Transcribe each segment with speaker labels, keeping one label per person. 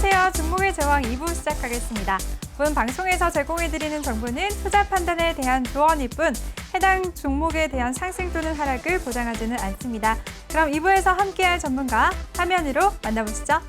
Speaker 1: 안녕하세요. 종목의 제왕 2부 시작하겠습니다. 본 방송에서 제공해드리는 정보는 투자 판단에 대한 조언일 뿐 해당 종목에 대한 상승 또는 하락을 보장하지는 않습니다. 그럼 2부에서 함께할 전문가 화면으로 만나보시죠.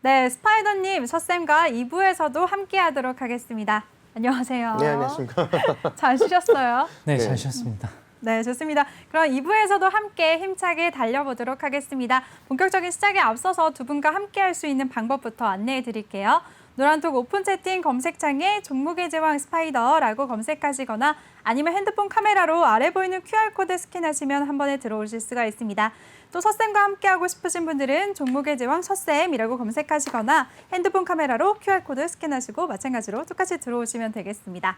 Speaker 1: 네, 스파이더님, 서쌤과 2부에서도 함께하도록 하겠습니다. 안녕하세요.
Speaker 2: 네, 안녕하십니까.
Speaker 1: 잘 쉬셨어요?
Speaker 3: 네,
Speaker 2: 네.
Speaker 3: 잘 쉬었습니다.
Speaker 1: 네, 좋습니다. 그럼 2부에서도 함께 힘차게 달려보도록 하겠습니다. 본격적인 시작에 앞서서 두 분과 함께할 수 있는 방법부터 안내해 드릴게요. 노란톡 오픈 채팅 검색창에 종목의 제왕 스파이더라고 검색하시거나 아니면 핸드폰 카메라로 아래 보이는 QR코드 스캔하시면 한 번에 들어오실 수가 있습니다. 또 서쌤과 함께하고 싶으신 분들은 종목의 제왕 서쌤이라고 검색하시거나 핸드폰 카메라로 QR코드 스캔하시고 마찬가지로 똑같이 들어오시면 되겠습니다.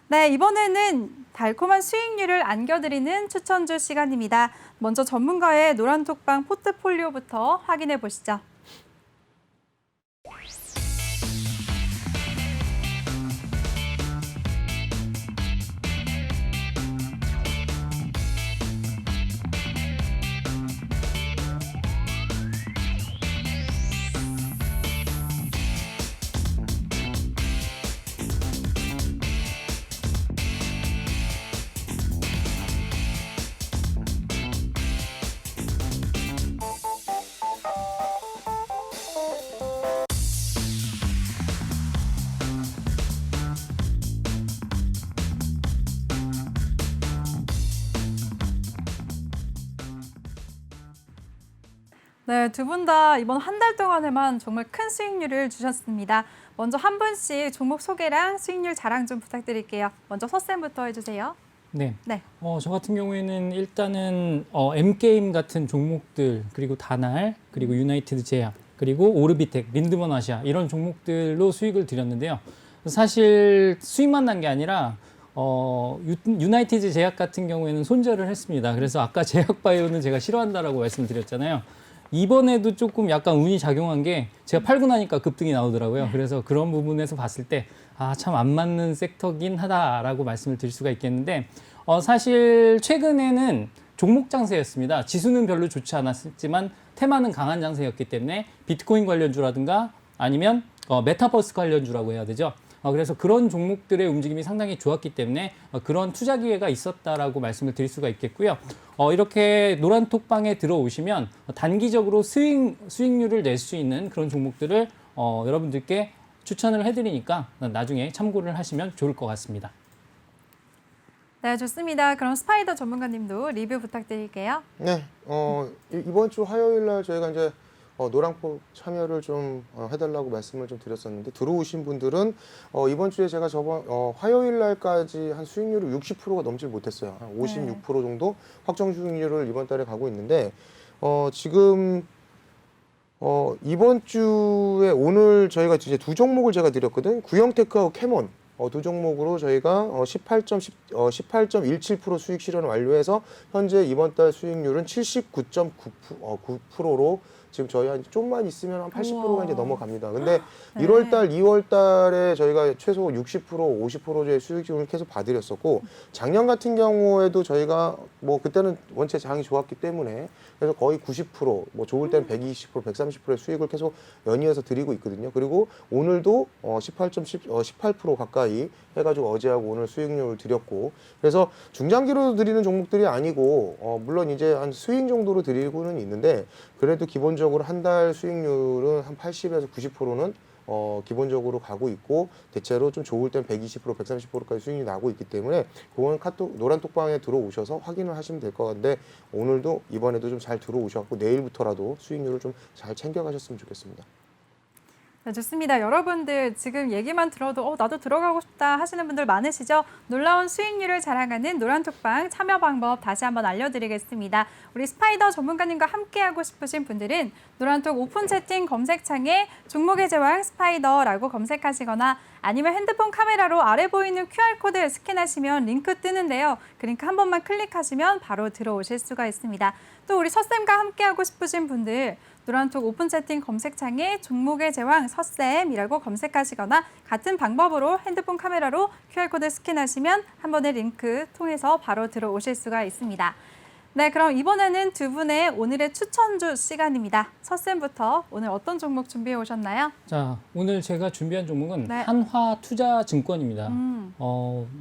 Speaker 1: 네, 이번에는 달콤한 수익률을 안겨드리는 추천주 시간입니다. 먼저 전문가의 노란톡방 포트폴리오부터 확인해 보시죠. 네, 두 분 다 이번 한 달 동안에만 정말 큰 수익률을 주셨습니다. 먼저 한 분씩 종목 소개랑 수익률 자랑 좀 부탁드릴게요. 먼저 서쌤부터 해주세요.
Speaker 3: 네.
Speaker 1: 네.
Speaker 3: 저 같은 경우에는 일단은 M게임 같은 종목들, 그리고 다날, 그리고 유나이티드 제약, 그리고 오르비텍, 린드먼 아시아 이런 종목들로 수익을 드렸는데요. 사실 수익만 난 게 아니라 유나이티드 제약 같은 경우에는 손절을 했습니다. 그래서 아까 제약바이오는 제가 싫어한다라고 말씀드렸잖아요. 이번에도 조금 약간 운이 작용한 게 제가 팔고 나니까 급등이 나오더라고요. 그래서 그런 부분에서 봤을 때 참 안 맞는 섹터긴 하다라고 말씀을 드릴 수가 있겠는데 사실 최근에는 종목 장세였습니다. 지수는 별로 좋지 않았지만 테마는 강한 장세였기 때문에 비트코인 관련주라든가 아니면 메타버스 관련주라고 해야 되죠. 그래서 그런 종목들의 움직임이 상당히 좋았기 때문에 그런 투자 기회가 있었다라고 말씀을 드릴 수가 있겠고요. 이렇게 노란톡방에 들어오시면 단기적으로 수익률을 낼 수 있는 그런 종목들을 여러분들께 추천을 해드리니까 나중에 참고를 하시면 좋을 것 같습니다.
Speaker 1: 네, 좋습니다. 그럼 스파이더 전문가님도 리뷰 부탁드릴게요.
Speaker 2: 네, 이번 주 화요일 날 저희가 이제 노란폭 참여를 좀 해달라고 말씀을 좀 드렸었는데 들어오신 분들은 이번 주에 제가 저번 화요일 날까지 한 수익률을 60%가 넘질 못했어요. 한 56% 정도 확정 수익률을 이번 달에 가고 있는데 지금 이번 주에 오늘 저희가 이제 두 종목을 제가 드렸거든. 구형테크하고 캐몬. 두 종목으로 저희가 18.17% 수익 실현을 완료해서 현재 이번 달 수익률은 79.9%로 지금 저희 한 좀만 있으면 한 80%가 이제 넘어갑니다. 근데 1월 달, 2월 달에 저희가 최소 60%, 50%의 수익률을 계속 봐드렸었고 작년 같은 경우에도 저희가 뭐 그때는 원체 장이 좋았기 때문에 그래서 거의 90%, 뭐 좋을 때는 120%, 130%의 수익을 계속 연이어서 드리고 있거든요. 그리고 오늘도 18% 가까이 해가지고 어제하고 오늘 수익률을 드렸고 그래서 중장기로 드리는 종목들이 아니고 물론 이제 한 스윙 정도로 드리고는 있는데 그래도 기본적으로 한 달 수익률은 한 80에서 90%는 기본적으로 가고 있고 대체로 좀 좋을 땐 120%, 130%까지 수익이 나고 있기 때문에 그건 카톡 노란톡방에 들어오셔서 확인을 하시면 될 것 같은데 오늘도 이번에도 좀 잘 들어오셨고 내일부터라도 수익률을 좀 잘 챙겨가셨으면 좋겠습니다.
Speaker 1: 네, 좋습니다. 여러분들 지금 얘기만 들어도 나도 들어가고 싶다 하시는 분들 많으시죠? 놀라운 수익률을 자랑하는 노란톡방 참여 방법 다시 한번 알려드리겠습니다. 우리 스파이더 전문가님과 함께하고 싶으신 분들은 노란톡 오픈 채팅 검색창에 종목의 제왕 스파이더라고 검색하시거나 아니면 핸드폰 카메라로 아래 보이는 QR코드 스캔하시면 링크 뜨는데요. 그 링크 한 번만 클릭하시면 바로 들어오실 수가 있습니다. 또 우리 서쌤과 함께하고 싶으신 분들 노란톡 오픈 채팅 검색창에 종목의 제왕 서쌤이라고 검색하시거나 같은 방법으로 핸드폰 카메라로 QR코드 스캔하시면 한 번의 링크 통해서 바로 들어오실 수가 있습니다. 네, 그럼 이번에는 두 분의 오늘의 추천주 시간입니다. 서쌤부터 오늘 어떤 종목 준비해 오셨나요?
Speaker 3: 자, 오늘 제가 준비한 종목은
Speaker 1: 네.
Speaker 3: 한화투자증권입니다.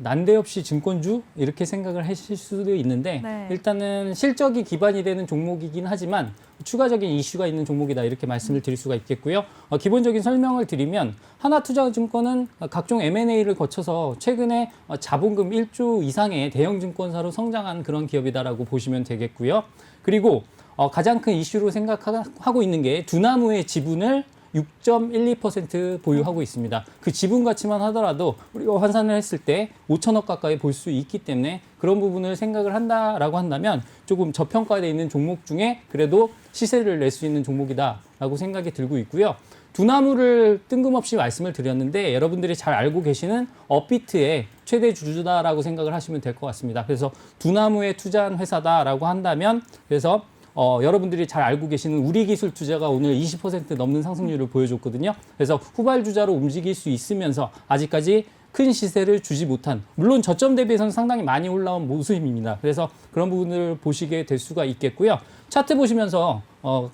Speaker 3: 난데없이 증권주 이렇게 생각을 하실 수도 있는데
Speaker 1: 네.
Speaker 3: 일단은 실적이 기반이 되는 종목이긴 하지만 추가적인 이슈가 있는 종목이다 이렇게 말씀을 드릴 수가 있겠고요. 기본적인 설명을 드리면 하나투자증권은 각종 M&A를 거쳐서 최근에 자본금 1조 이상의 대형 증권사로 성장한 그런 기업이다라고 보시면 되겠고요. 그리고 가장 큰 이슈로 생각하고 있는 게 두나무의 지분을 6.12% 보유하고 있습니다. 그 지분 가치만 하더라도 우리가 환산을 했을 때 5천억 가까이 볼 수 있기 때문에 그런 부분을 생각을 한다라고 한다면 조금 저평가되어 있는 종목 중에 그래도 시세를 낼 수 있는 종목이다라고 생각이 들고 있고요. 두나무를 뜬금없이 말씀을 드렸는데 여러분들이 잘 알고 계시는 업비트의 최대 주주다라고 생각을 하시면 될 것 같습니다. 그래서 두나무에 투자한 회사다라고 한다면 그래서 여러분들이 잘 알고 계시는 우리기술투자가 오늘 20% 넘는 상승률을 보여줬거든요. 그래서 후발주자로 움직일 수 있으면서 아직까지 큰 시세를 주지 못한, 물론 저점 대비해서는 상당히 많이 올라온 모습입니다. 그래서 그런 부분을 보시게 될 수가 있겠고요. 차트 보시면서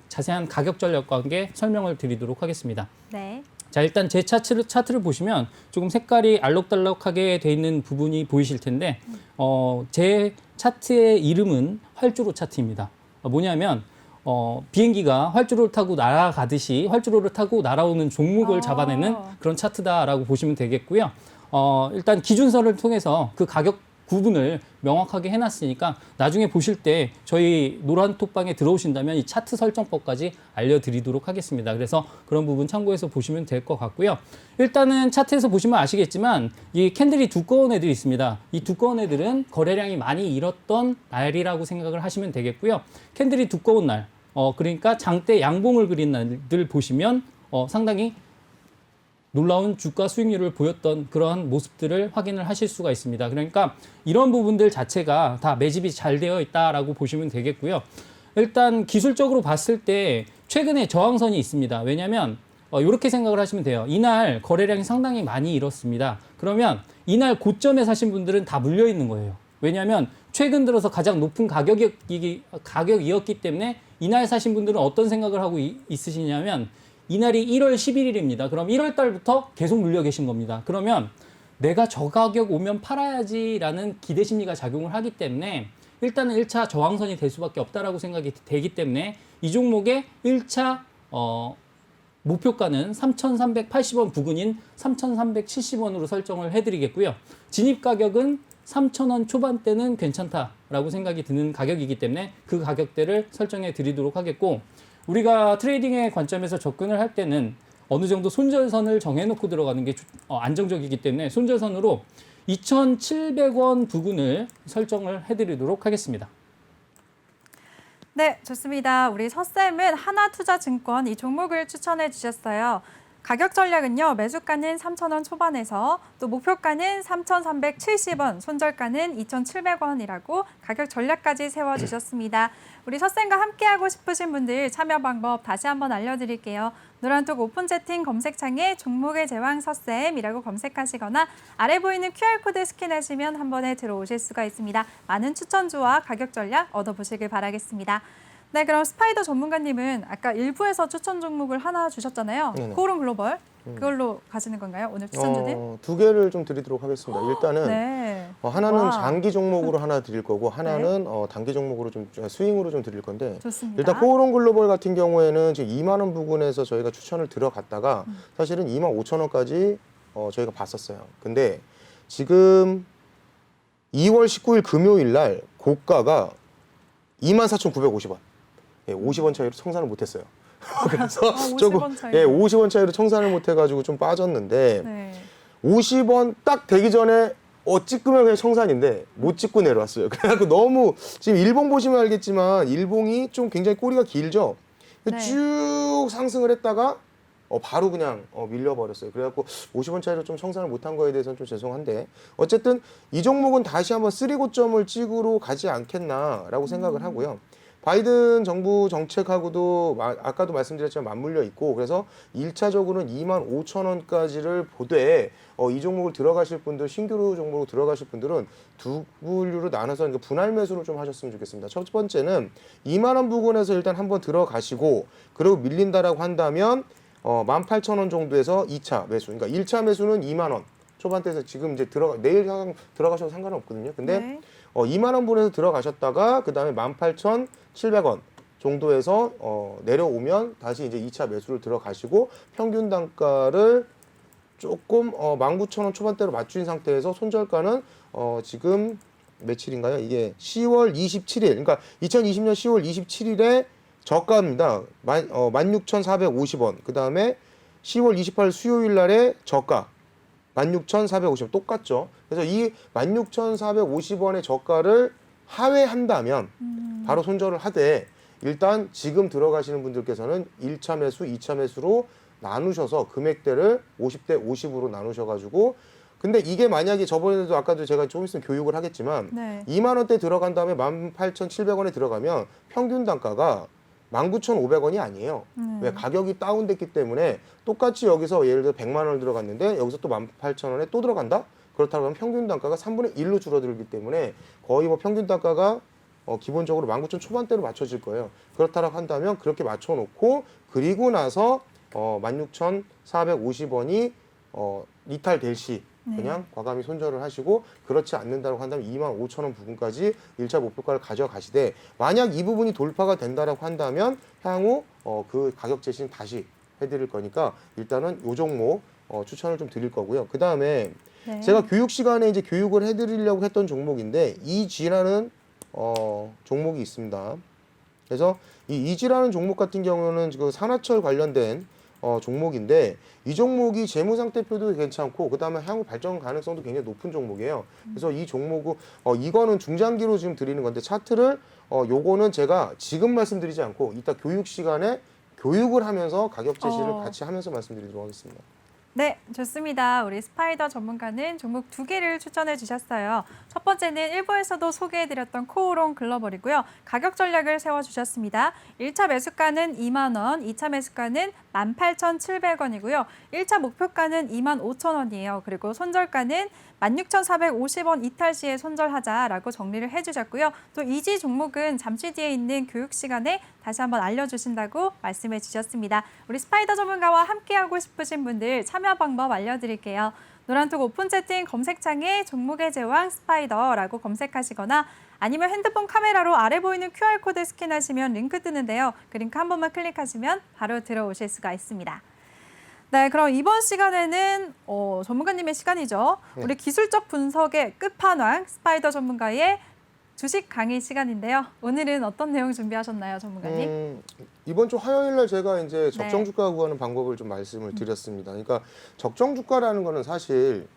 Speaker 3: 자세한 가격 전략과 함께 설명을 드리도록 하겠습니다.
Speaker 1: 네.
Speaker 3: 자, 일단 제 차트를 보시면 조금 색깔이 알록달록하게 돼 있는 부분이 보이실 텐데 제 차트의 이름은 활주로 차트입니다. 뭐냐면 비행기가 활주로를 타고 날아가듯이 활주로를 타고 날아오는 종목을 잡아내는 그런 차트다라고 보시면 되겠고요. 일단 기준선을 통해서 그 가격 구분을 명확하게 해놨으니까 나중에 보실 때 저희 노란톡방에 들어오신다면 이 차트 설정법까지 알려드리도록 하겠습니다. 그래서 그런 부분 참고해서 보시면 될 것 같고요. 일단은 차트에서 보시면 아시겠지만 이 캔들이 두꺼운 애들이 있습니다. 이 두꺼운 애들은 거래량이 많이 잃었던 날이라고 생각을 하시면 되겠고요. 캔들이 두꺼운 날, 그러니까 장대 양봉을 그린 날들 보시면 상당히 놀라운 주가 수익률을 보였던 그러한 모습들을 확인을 하실 수가 있습니다. 그러니까 이런 부분들 자체가 다 매집이 잘 되어 있다라고 보시면 되겠고요. 일단 기술적으로 봤을 때 최근에 저항선이 있습니다. 왜냐하면 이렇게 생각을 하시면 돼요. 이날 거래량이 상당히 많이 잃었습니다. 그러면 이날 고점에 사신 분들은 다 물려 있는 거예요. 왜냐하면 최근 들어서 가장 높은 가격이었기 때문에 이날 사신 분들은 어떤 생각을 하고 있으시냐면 이날이 1월 11일입니다. 그럼 1월 달부터 계속 물려 계신 겁니다. 그러면 내가 저 가격 오면 팔아야지라는 기대 심리가 작용을 하기 때문에 일단은 1차 저항선이 될 수밖에 없다라고 생각이 되기 때문에 이 종목의 1차 목표가는 3,380원 부근인 3,370원으로 설정을 해드리겠고요. 진입 가격은 3,000원 초반대는 괜찮다라고 생각이 드는 가격이기 때문에 그 가격대를 설정해 드리도록 하겠고, 우리가 트레이딩의 관점에서 접근을 할 때는 어느 정도 손절선을 정해놓고 들어가는 게 안정적이기 때문에 손절선으로 2,700원 부근을 설정을 해드리도록 하겠습니다.
Speaker 1: 네, 좋습니다. 우리 서쌤은 하나투자증권 이 종목을 추천해 주셨어요. 가격 전략은요, 매수가는 3,000원 초반에서 또 목표가는 3,370원, 손절가는 2,700원이라고 가격 전략까지 세워주셨습니다. 우리 서쌤과 함께하고 싶으신 분들 참여 방법 다시 한번 알려드릴게요. 노란톡 오픈 채팅 검색창에 종목의 제왕 서쌤이라고 검색하시거나 아래 보이는 QR코드 스캔하시면 한 번에 들어오실 수가 있습니다. 많은 추천주와 가격 전략 얻어보시길 바라겠습니다. 네, 그럼 스파이더 전문가님은 아까 일부에서 추천 종목을 하나 주셨잖아요.
Speaker 2: 네네.
Speaker 1: 코오롱 글로벌. 그걸로 가시는 건가요? 오늘 추천주들?
Speaker 2: 두 개를 좀 드리도록 하겠습니다. 일단은
Speaker 1: 네.
Speaker 2: 하나는
Speaker 1: 와.
Speaker 2: 장기 종목으로 하나 드릴 거고 하나는 단기 종목으로 좀 스윙으로 좀 드릴 건데
Speaker 1: 좋습니다.
Speaker 2: 일단 코오롱 글로벌 같은 경우에는 지금 2만 원 부근에서 저희가 추천을 들어갔다가 사실은 2만 5천 원까지 저희가 봤었어요. 근데 지금 2월 19일 금요일 날 고가가 24,950원. 예, 50원 차이로 청산을 못했어요. 그래서
Speaker 1: 50원 차이로.
Speaker 2: 예, 50원 차이로 청산을 못해가지고 좀 빠졌는데
Speaker 1: 네.
Speaker 2: 50원 딱 되기 전에 찍으면 그냥 청산인데 못 찍고 내려왔어요. 그래갖고 너무 지금 일봉 보시면 알겠지만 일봉이 좀 굉장히 꼬리가 길죠.
Speaker 1: 네.
Speaker 2: 쭉 상승을 했다가 바로 그냥 밀려버렸어요. 그래갖고 50원짜리로 좀 청산을 못한 거에 대해서는 좀 죄송한데 어쨌든 이 종목은 다시 한번 쓰리고점을 찍으러 가지 않겠나라고 생각을 하고요. 바이든 정부 정책하고도 아까도 말씀드렸지만 맞물려 있고 그래서 1차적으로는 25,000원까지를 보되 이 종목을 들어가실 분들 신규로 종목으로 들어가실 분들은 두 분류로 나눠서 분할 매수를 좀 하셨으면 좋겠습니다. 첫 번째는 2만 원 부근에서 일단 한번 들어가시고 그리고 밀린다라고 한다면 18,000원 정도에서 2차 매수. 그러니까 1차 매수는 2만 원 초반대에서 지금 이제 내일 들어가셔도 상관은 없거든요. 근데
Speaker 1: 네.
Speaker 2: 2만 원 분에서 들어가셨다가 그다음에 18,700원 정도에서 내려오면 다시 이제 2차 매수를 들어가시고 평균 단가를 조금 19,000원 초반대로 맞춘 상태에서 손절가는 지금 며칠인가요? 이게 10월 27일. 그러니까 2020년 10월 27일에 저가입니다. 16,450원. 그다음에 10월 28일 수요일 날에 저가 16,450원 똑같죠. 그래서 이 16,450원의 저가를 하회한다면 바로 손절을 하되 일단 지금 들어가시는 분들께서는 1차 매수, 2차 매수로 나누셔서 금액대를 50대 50으로 나누셔가지고 근데 이게 만약에 저번에도 아까도 제가 조금 있으면 교육을 하겠지만
Speaker 1: 네.
Speaker 2: 2만 원대 들어간 다음에 18,700원에 들어가면 평균 단가가 19,500원이 아니에요. 왜 가격이 다운됐기 때문에 똑같이 여기서 예를 들어 100만 원을 들어갔는데 여기서 또 18,000원에 또 들어간다? 그렇다고 하면 평균 단가가 3분의 1로 줄어들기 때문에 거의 뭐 평균 단가가 기본적으로 19,000 초반대로 맞춰질 거예요. 그렇다고 한다면 그렇게 맞춰놓고 그리고 나서 16,450원이 이탈될 시 그냥 과감히 손절을 하시고 그렇지 않는다고 한다면 25,000원 부분까지 1차 목표가를 가져가시되 만약 이 부분이 돌파가 된다라고 한다면 향후 그 가격 제시는 다시 해드릴 거니까 일단은 요 종목 추천을 좀 드릴 거고요. 그 다음에
Speaker 1: 네.
Speaker 2: 제가 교육 시간에 이제 교육을 해드리려고 했던 종목인데 이지라는 종목이 있습니다. 그래서 이 이지라는 종목 같은 경우는 그 산화철 관련된 종목인데 이 종목이 재무 상태표도 괜찮고 그다음에 향후 발전 가능성도 굉장히 높은 종목이에요. 그래서 이 종목은 이거는 중장기로 지금 드리는 건데 차트를 요거는 제가 지금 말씀드리지 않고 이따 교육 시간에 교육을 하면서 가격 제시를 같이 하면서 말씀드리도록 하겠습니다.
Speaker 1: 네, 좋습니다. 우리 스파이더 전문가는 종목 2개를 추천해 주셨어요. 첫 번째는 일부에서도 소개해드렸던 코오롱 글로벌이고요. 가격 전략을 세워주셨습니다. 1차 매수가는 2만 원, 2차 매수가는 18,700원이고요. 1차 목표가는 25,000원이에요. 그리고 손절가는 16,450원 이탈 시에 손절하자라고 정리를 해주셨고요. 또 이지 종목은 잠시 뒤에 있는 교육 시간에 다시 한번 알려주신다고 말씀해 주셨습니다. 우리 스파이더 전문가와 함께하고 싶으신 분들 참여 방법 알려드릴게요. 노란톡 오픈 채팅 검색창에 종목의 제왕 스파이더라고 검색하시거나 아니면 핸드폰 카메라로 아래 보이는 QR코드 스캔하시면 링크 뜨는데요. 그 링크 한 번만 클릭하시면 바로 들어오실 수가 있습니다. 네, 그럼 이번 시간에는 전문가님의 시간이죠.
Speaker 2: 네.
Speaker 1: 우리 기술적 분석의 끝판왕 스파이더 전문가의 주식 강의 시간인데요. 오늘은 어떤 내용 준비하셨나요, 전문가님?
Speaker 2: 이번 주 화요일 날 제가 이제 적정
Speaker 1: 네.
Speaker 2: 주가 구하는 방법을 좀 말씀을 드렸습니다. 그러니까 적정 주가라는 거는 사실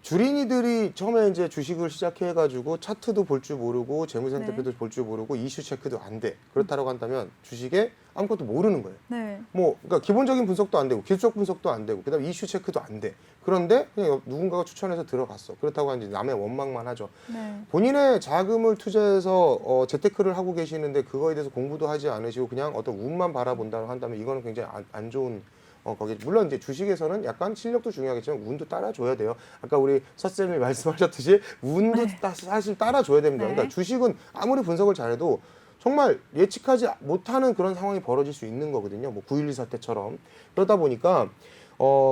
Speaker 2: 주린이들이 처음에 이제 주식을 시작해가지고 차트도 볼 줄 모르고 재무상태표도 볼 줄 모르고 이슈 체크도 안 돼. 그렇다고 한다면 주식에 아무것도 모르는 거예요.
Speaker 1: 네.
Speaker 2: 그러니까 기본적인 분석도 안 되고 기술적 분석도 안 되고 그다음에 이슈 체크도 안 돼. 그런데 그냥 누군가가 추천해서 들어갔어. 그렇다고 하는데 남의 원망만 하죠.
Speaker 1: 네.
Speaker 2: 본인의 자금을 투자해서 재테크를 하고 계시는데 그거에 대해서 공부도 하지 않으시고 그냥 어떤 운만 바라본다고 한다면 이거는 굉장히 안 좋은 거기 물론 이제 주식에서는 약간 실력도 중요하겠지만 운도 따라줘야 돼요. 아까 우리 서쌤이 말씀하셨듯이 운도 사실 따라줘야 됩니다.
Speaker 1: 네.
Speaker 2: 그러니까 주식은 아무리 분석을 잘해도 정말 예측하지 못하는 그런 상황이 벌어질 수 있는 거거든요. 뭐 9.12 사태처럼. 그러다 보니까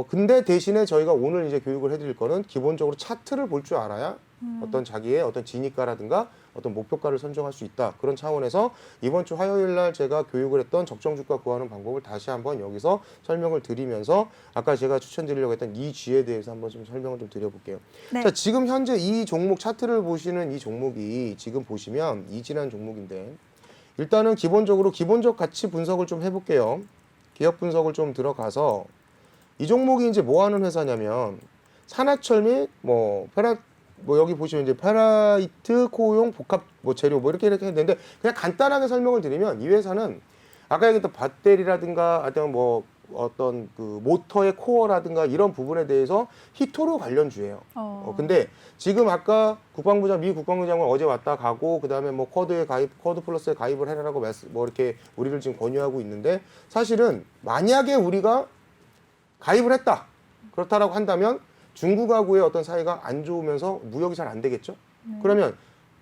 Speaker 2: 근데 대신에 저희가 오늘 이제 교육을 해드릴 거는 기본적으로 차트를 볼 줄 알아야 어떤 자기의 어떤 진입가라든가 어떤 목표가를 선정할 수 있다. 그런 차원에서 이번 주 화요일 날 제가 교육을 했던 적정 주가 구하는 방법을 다시 한번 여기서 설명을 드리면서 아까 제가 추천드리려고 했던 이 G에 대해서 한번 좀 설명을 좀 드려볼게요.
Speaker 1: 네.
Speaker 2: 자, 지금 현재 이 종목 차트를 보시는 이 종목이 지금 보시면 이지라는 종목인데 일단은 기본적으로 기본적 가치 분석을 좀 해볼게요. 기업 분석을 좀 들어가서 이 종목이 이제 뭐 하는 회사냐면 산화철 및 여기 보시면 이제 페라이트 코용 복합 재료 이렇게 했는데 그냥 간단하게 설명을 드리면 이 회사는 아까 얘기했던 배터리라든가 아니면 어떤 그 모터의 코어라든가 이런 부분에 대해서 히토류 관련주예요. 근데 지금 아까 미 국방부 장관 어제 왔다 가고 그다음에 뭐 쿼드 플러스에 가입을 해라라고 뭐 이렇게 우리를 지금 권유하고 있는데 사실은 만약에 우리가 가입을 했다. 그렇다라고 한다면 중국하고의 어떤 사이가 안 좋으면서 무역이 잘 안 되겠죠. 그러면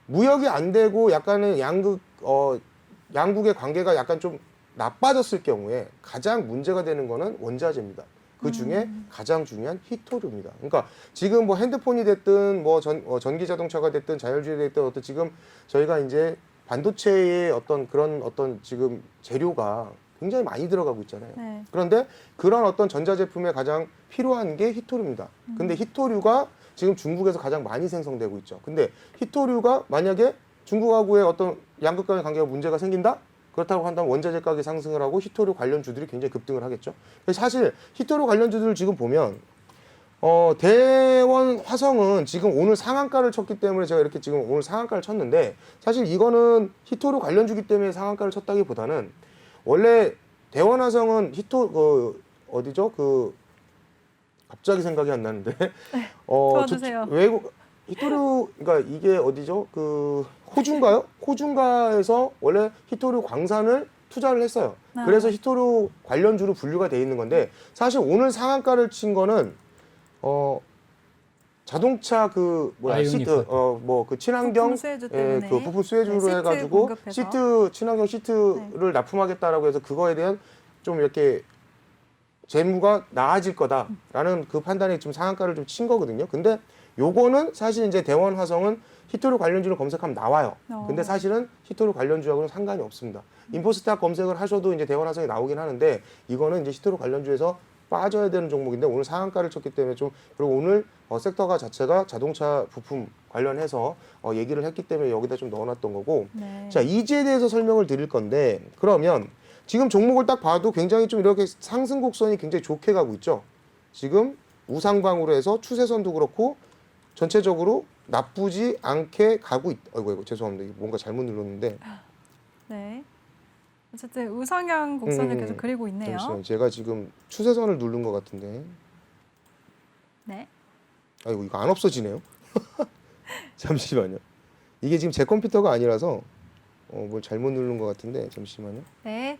Speaker 2: 무역이 안 되고 약간은 양국의 관계가 약간 좀 나빠졌을 경우에 가장 문제가 되는 거는 원자재입니다. 그 중에 가장 중요한 히토류입니다. 그러니까 지금 뭐 핸드폰이 됐든 뭐 전기 자동차가 됐든 자율주행이 됐든 어떤 지금 저희가 이제 반도체의 어떤 그런 어떤 지금 재료가 굉장히 많이 들어가고 있잖아요.
Speaker 1: 네.
Speaker 2: 그런데 그런 어떤 전자제품에 가장 필요한 게 히토류입니다. 근데 히토류가 지금 중국에서 가장 많이 생성되고 있죠. 근데 히토류가 만약에 중국하고의 어떤 양국 간의 관계가 문제가 생긴다? 그렇다고 한다면 원자재 가격이 상승을 하고 히토류 관련주들이 굉장히 급등을 하겠죠. 사실 히토류 관련주들을 지금 보면 대원 화성은 지금 오늘 상한가를 쳤기 때문에 제가 이렇게 지금 오늘 상한가를 쳤는데 사실 이거는 히토류 관련주기 때문에 상한가를 쳤다기보다는 원래 대원 화성은 어디죠? 갑자기 생각이 안 나는데.
Speaker 1: 도와주세요.
Speaker 2: 외국 히토류 그러니까 이게 어디죠? 호주인가요? 호주인가에서 원래 히토류 광산을 투자를 했어요. 그래서 히토류 관련주로 분류가 돼 있는 건데 사실 오늘 상한가를 친 거는 자동차 시트 그 친환경
Speaker 1: 부품 수혜주 때문에.
Speaker 2: 그 부품 수혜주로
Speaker 1: 네, 시트
Speaker 2: 해가지고
Speaker 1: 공급해서.
Speaker 2: 친환경 시트를 납품하겠다라고 해서 그거에 대한 좀 이렇게 재무가 나아질 거다라는 그 판단이 좀 상한가를 좀 친 거거든요. 근데 요거는 사실 이제 대원 화성은 히토류 관련주를 검색하면 나와요. 근데 사실은 히토류 관련주하고는 상관이 없습니다. 인포스탁 검색을 하셔도 이제 대원 화성이 나오긴 하는데 이거는 이제 히토류 관련주에서 빠져야 되는 종목인데 오늘 상한가를 쳤기 때문에 그리고 오늘 섹터가 자체가 자동차 부품 관련해서 얘기를 했기 때문에 여기다 좀 넣어놨던 거고.
Speaker 1: 네.
Speaker 2: 자, 이지에 대해서 설명을 드릴 건데 그러면 지금 종목을 딱 봐도 굉장히 좀 이렇게 상승 곡선이 굉장히 좋게 가고 있죠. 지금 우상방으로 해서 추세선도 그렇고 전체적으로 나쁘지 않게 가고 있다. 아이고 죄송합니다. 뭔가 잘못 눌렀는데.
Speaker 1: 네. 어쨌든 우상향 곡선을 계속 그리고 있네요.
Speaker 2: 잠시만요. 제가 지금 추세선을 누른 것 같은데.
Speaker 1: 네.
Speaker 2: 아이고 이거 안 없어지네요. 잠시만요. 이게 지금 제 컴퓨터가 아니라서 뭘 잘못 누른 것 같은데 잠시만요.
Speaker 1: 네.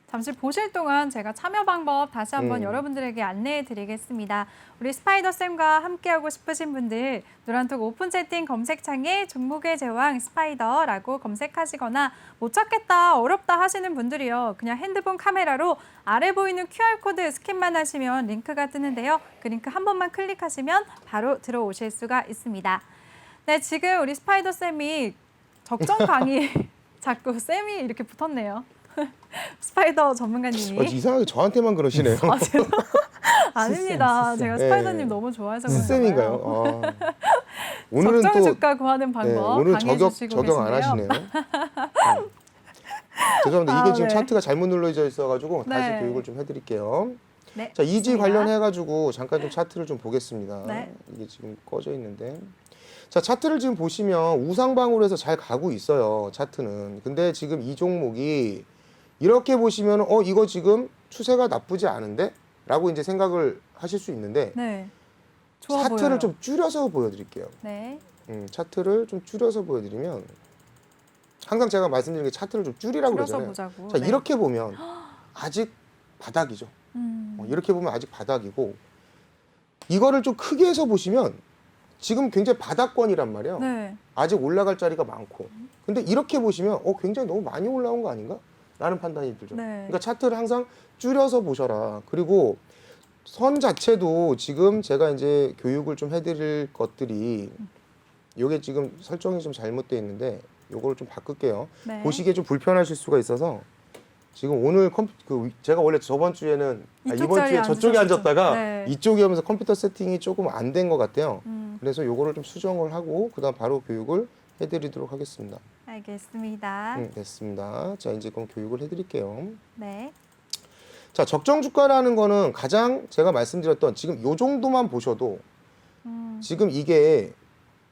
Speaker 1: 잠시 보실 동안 제가 참여 방법 다시 한번 여러분들에게 안내해 드리겠습니다. 우리 스파이더쌤과 함께하고 싶으신 분들 노란톡 오픈 채팅 검색창에 종목의 제왕 스파이더라고 검색하시거나 못 찾겠다 어렵다 하시는 분들이요. 그냥 핸드폰 카메라로 아래 보이는 QR코드 스캔만 하시면 링크가 뜨는데요. 그 링크 한 번만 클릭하시면 바로 들어오실 수가 있습니다. 네, 지금 우리 스파이더쌤이 적정 강의 자꾸 쌤이 이렇게 붙었네요. 스파이더 전문가님이.
Speaker 2: 이상하게 저한테만 그러시네요.
Speaker 1: 아닙니다. 제가 스파이더님 너무 좋아해서 그런가요?
Speaker 2: 쌤인가요? 오늘은
Speaker 1: 적정
Speaker 2: 또
Speaker 1: 주가 구하는 방법
Speaker 2: 오늘
Speaker 1: 강의해 주시고
Speaker 2: 적용 안
Speaker 1: 계신데요.
Speaker 2: 하시네요. 죄송합니다. 이게 지금
Speaker 1: 네.
Speaker 2: 차트가 잘못 눌러져 있어가지고 다시
Speaker 1: 네.
Speaker 2: 교육을 좀 해드릴게요.
Speaker 1: 네,
Speaker 2: 자, 이지
Speaker 1: 좋습니다.
Speaker 2: 관련해가지고 잠깐 좀 차트를 좀 보겠습니다.
Speaker 1: 네.
Speaker 2: 이게 지금 꺼져 있는데. 자, 차트를 지금 보시면 우상방으로 해서 잘 가고 있어요. 차트는. 근데 지금 이 종목이 이렇게 보시면 이거 지금 추세가 나쁘지 않은데? 라고 이제 생각을 하실 수 있는데
Speaker 1: 네. 좋아
Speaker 2: 차트를
Speaker 1: 보여요.
Speaker 2: 좀 줄여서 보여드릴게요.
Speaker 1: 네.
Speaker 2: 차트를 좀 줄여서 보여드리면 항상 제가 말씀드리는 게 차트를 좀 줄이라고
Speaker 1: 줄여서
Speaker 2: 그러잖아요.
Speaker 1: 보자고.
Speaker 2: 자,
Speaker 1: 네.
Speaker 2: 이렇게 보면 아직 바닥이죠. 이렇게 보면 아직 바닥이고 이거를 좀 크게 해서 보시면 지금 굉장히 바닥권이란 말이에요.
Speaker 1: 네.
Speaker 2: 아직 올라갈 자리가 많고. 근데 이렇게 보시면 굉장히 너무 많이 올라온 거 아닌가? 라는 판단이 들죠.
Speaker 1: 네.
Speaker 2: 그러니까 차트를 항상 줄여서 보셔라. 그리고 선 자체도 지금 제가 이제 교육을 좀 해드릴 것들이 요게 지금 설정이 좀 잘못되어 있는데 요거를 좀 바꿀게요.
Speaker 1: 네.
Speaker 2: 보시기에 좀 불편하실 수가 있어서 지금 오늘 제가 원래 저번 주에는
Speaker 1: 이쪽
Speaker 2: 이번
Speaker 1: 자리에
Speaker 2: 주에 저쪽에
Speaker 1: 앉으셨죠.
Speaker 2: 앉았다가
Speaker 1: 네.
Speaker 2: 이쪽에 오면서 컴퓨터 세팅이 조금 안 된 것 같아요. 그래서 요거를 좀 수정을 하고 그다음 바로 교육을 해드리도록 하겠습니다.
Speaker 1: 알겠습니다.
Speaker 2: 됐습니다. 자, 이제 그럼 교육을 해드릴게요.
Speaker 1: 네.
Speaker 2: 자, 적정 주가라는 거는 가장 제가 말씀드렸던 지금 요 정도만 보셔도 지금 이게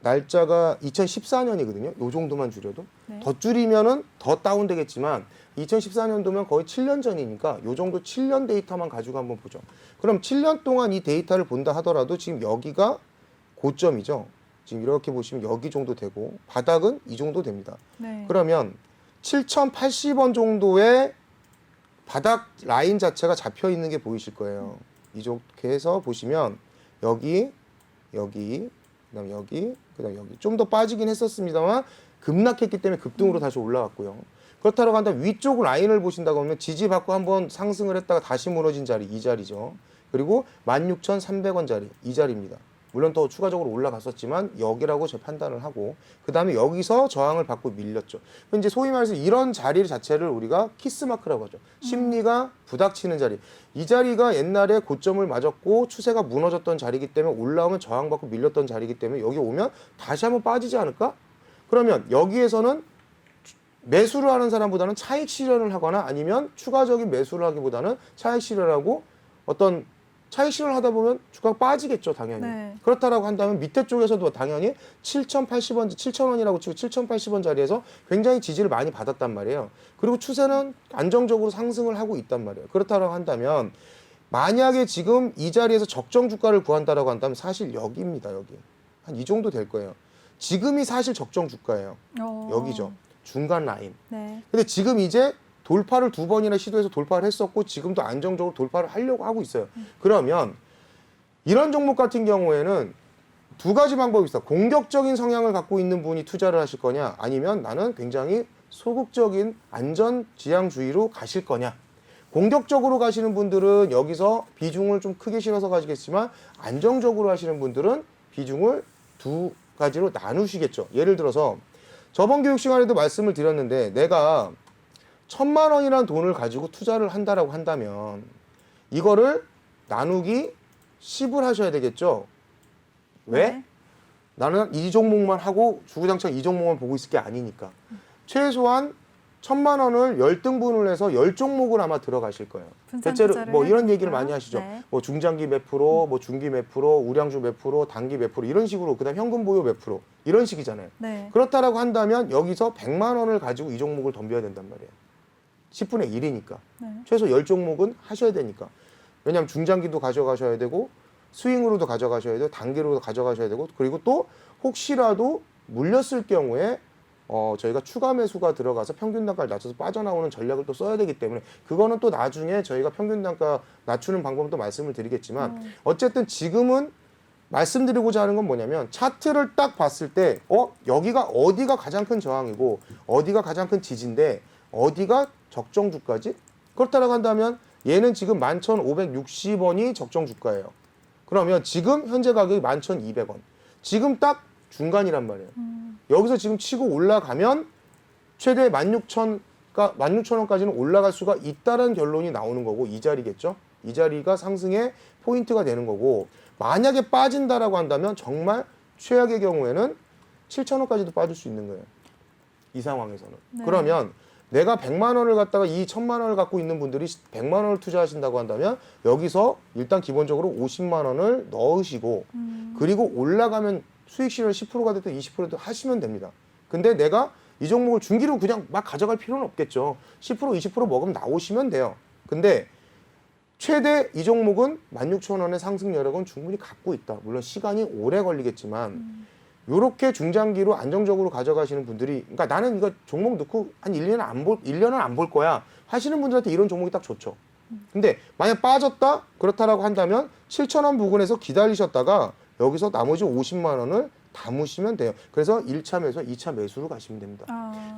Speaker 2: 날짜가 2014년이거든요. 요 정도만 줄여도.
Speaker 1: 네.
Speaker 2: 더 줄이면은 더 다운되겠지만 2014년도면 거의 7년 전이니까 요 정도 7년 데이터만 가지고 한번 보죠. 그럼 7년 동안 이 데이터를 본다 하더라도 지금 여기가 고점이죠. 지금 이렇게 보시면 여기 정도 되고 바닥은 이 정도 됩니다.
Speaker 1: 네.
Speaker 2: 그러면 7,080원 정도의 바닥 라인 자체가 잡혀 있는 게 보이실 거예요. 이렇게 해서 보시면 여기, 그다음 여기, 그다음 여기 좀 더 빠지긴 했었습니다만 급락했기 때문에 급등으로 다시 올라왔고요. 그렇다고 한다면 위쪽 라인을 보신다고 하면 지지받고 한번 상승을 했다가 다시 무너진 자리 이 자리죠. 그리고 16,300원 자리 이 자리입니다. 물론 더 추가적으로 올라갔었지만 여기라고 제 판단을 하고 그 다음에 여기서 저항을 받고 밀렸죠. 이제 소위 말해서 이런 자리 자체를 우리가 키스마크라고 하죠. 심리가 부닥치는 자리. 이 자리가 옛날에 고점을 맞았고 추세가 무너졌던 자리이기 때문에 올라오면 저항받고 밀렸던 자리이기 때문에 여기 오면 다시 한번 빠지지 않을까? 그러면 여기에서는 매수를 하는 사람보다는 차익 실현을 하거나 아니면 추가적인 매수를 하기보다는 차익 실현하고 어떤 차익 실현을 하다 보면 주가가 빠지겠죠, 당연히.
Speaker 1: 네.
Speaker 2: 그렇다라고 한다면 밑에 쪽에서도 당연히 7,080원, 7,000원이라고 치고 7,080원 자리에서 굉장히 지지를 많이 받았단 말이에요. 그리고 추세는 안정적으로 상승을 하고 있단 말이에요. 그렇다고 한다면 만약에 지금 이 자리에서 적정 주가를 구한다라고 한다면 사실 여기입니다, 여기. 한 이 정도 될 거예요. 지금이 사실 적정 주가예요. 여기죠. 중간 라인.
Speaker 1: 네.
Speaker 2: 근데 지금 이제 돌파를 2번이나 시도해서 돌파를 했었고 지금도 안정적으로 돌파를 하려고 하고 있어요. 그러면 이런 종목 같은 경우에는 두 가지 방법이 있어. 공격적인 성향을 갖고 있는 분이 투자를 하실 거냐 아니면 나는 굉장히 소극적인 안전지향주의로 가실 거냐. 공격적으로 가시는 분들은 여기서 비중을 좀 크게 실어서 가시겠지만 안정적으로 하시는 분들은 비중을 두 가지로 나누시겠죠. 예를 들어서 저번 교육 시간에도 말씀을 드렸는데 내가 1,000만 원이라는 돈을 가지고 투자를 한다라고 한다면 이거를 나누기 10을 하셔야 되겠죠. 왜?
Speaker 1: 네.
Speaker 2: 나는 이 종목만 하고 주구장창 이 종목만 보고 있을 게 아니니까. 최소한 1,000만 원을 10등분을 해서 10종목을 아마 들어가실 거예요.
Speaker 1: 분산
Speaker 2: 대체로
Speaker 1: 투자를
Speaker 2: 뭐
Speaker 1: 해야
Speaker 2: 이런 얘기를
Speaker 1: 되니까.
Speaker 2: 많이 하시죠.
Speaker 1: 네.
Speaker 2: 뭐 중장기 몇 프로, 뭐 중기 몇 프로, 우량주 몇 프로, 단기 몇 프로 이런 식으로 그다음 현금 보유 몇 프로 이런 식이잖아요.
Speaker 1: 네.
Speaker 2: 그렇다라고 한다면 여기서 100만 원을 가지고 이 종목을 덤벼야 된단 말이에요. 10분의 1이니까.
Speaker 1: 네.
Speaker 2: 최소 10종목은 하셔야 되니까. 왜냐하면 중장기도 가져가셔야 되고 스윙으로도 가져가셔야 되고 단기로도 가져가셔야 되고 그리고 또 혹시라도 물렸을 경우에 저희가 추가 매수가 들어가서 평균 단가를 낮춰서 빠져나오는 전략을 또 써야 되기 때문에 그거는 또 나중에 저희가 평균 단가 낮추는 방법은 또 말씀을 드리겠지만 어쨌든 지금은 말씀드리고자 하는 건 뭐냐면 차트를 딱 봤을 때 여기가 어디가 가장 큰 저항이고 어디가 가장 큰 지지인데 어디가 적정 주가지? 그렇다고 한다면 얘는 지금 11,560원이 적정 주가예요. 그러면 지금 현재 가격이 11,200원. 지금 딱 중간이란 말이에요. 여기서 지금 치고 올라가면 최대 16,000원까지는 올라갈 수가 있다는 결론이 나오는 거고 이 자리겠죠. 이 자리가 상승의 포인트가 되는 거고 만약에 빠진다라고 한다면 정말 최악의 경우에는 7,000원까지도 빠질 수 있는 거예요. 이 상황에서는.
Speaker 1: 네.
Speaker 2: 그러면 내가 100만 원을 갖다가 이 1,000만 원을 갖고 있는 분들이 100만 원을 투자하신다고 한다면 여기서 일단 기본적으로 50만 원을 넣으시고 그리고 올라가면 수익 실현 10%가 됐든 20%든 하시면 됩니다. 근데 내가 이 종목을 중기로 그냥 막 가져갈 필요는 없겠죠. 10% 20% 먹으면 나오시면 돼요. 근데 최대 이 종목은 16,000원의 상승 여력은 충분히 갖고 있다. 물론 시간이 오래 걸리겠지만 요렇게 중장기로 안정적으로 가져가시는 분들이 그러니까 나는 이거 종목 넣고 한 1년은 안 볼 거야 하시는 분들한테 이런 종목이 딱 좋죠. 근데 만약 빠졌다 그렇다라고 한다면 7,000원 부근에서 기다리셨다가 여기서 나머지 50만 원을 담으시면 돼요. 그래서 1차 매수, 2차 매수로 가시면 됩니다.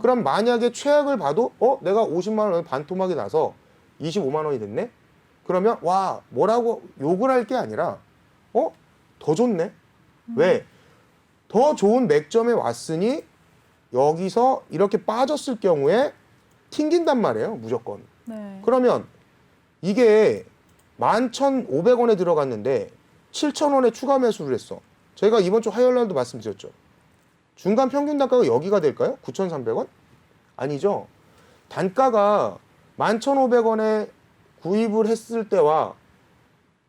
Speaker 2: 그럼 만약에 최악을 봐도 내가 50만 원을 반토막이 나서 25만 원이 됐네? 그러면 와 뭐라고 욕을 할 게 아니라 더 좋네? 왜? 더 좋은 맥점에 왔으니 여기서 이렇게 빠졌을 경우에 튕긴단 말이에요. 무조건.
Speaker 1: 네.
Speaker 2: 그러면 이게 11,500원에 들어갔는데 7,000원에 추가 매수를 했어. 제가 이번 주 화요일 날도 말씀드렸죠. 중간 평균 단가가 여기가 될까요? 9,300원? 아니죠. 단가가 11,500원에 구입을 했을 때와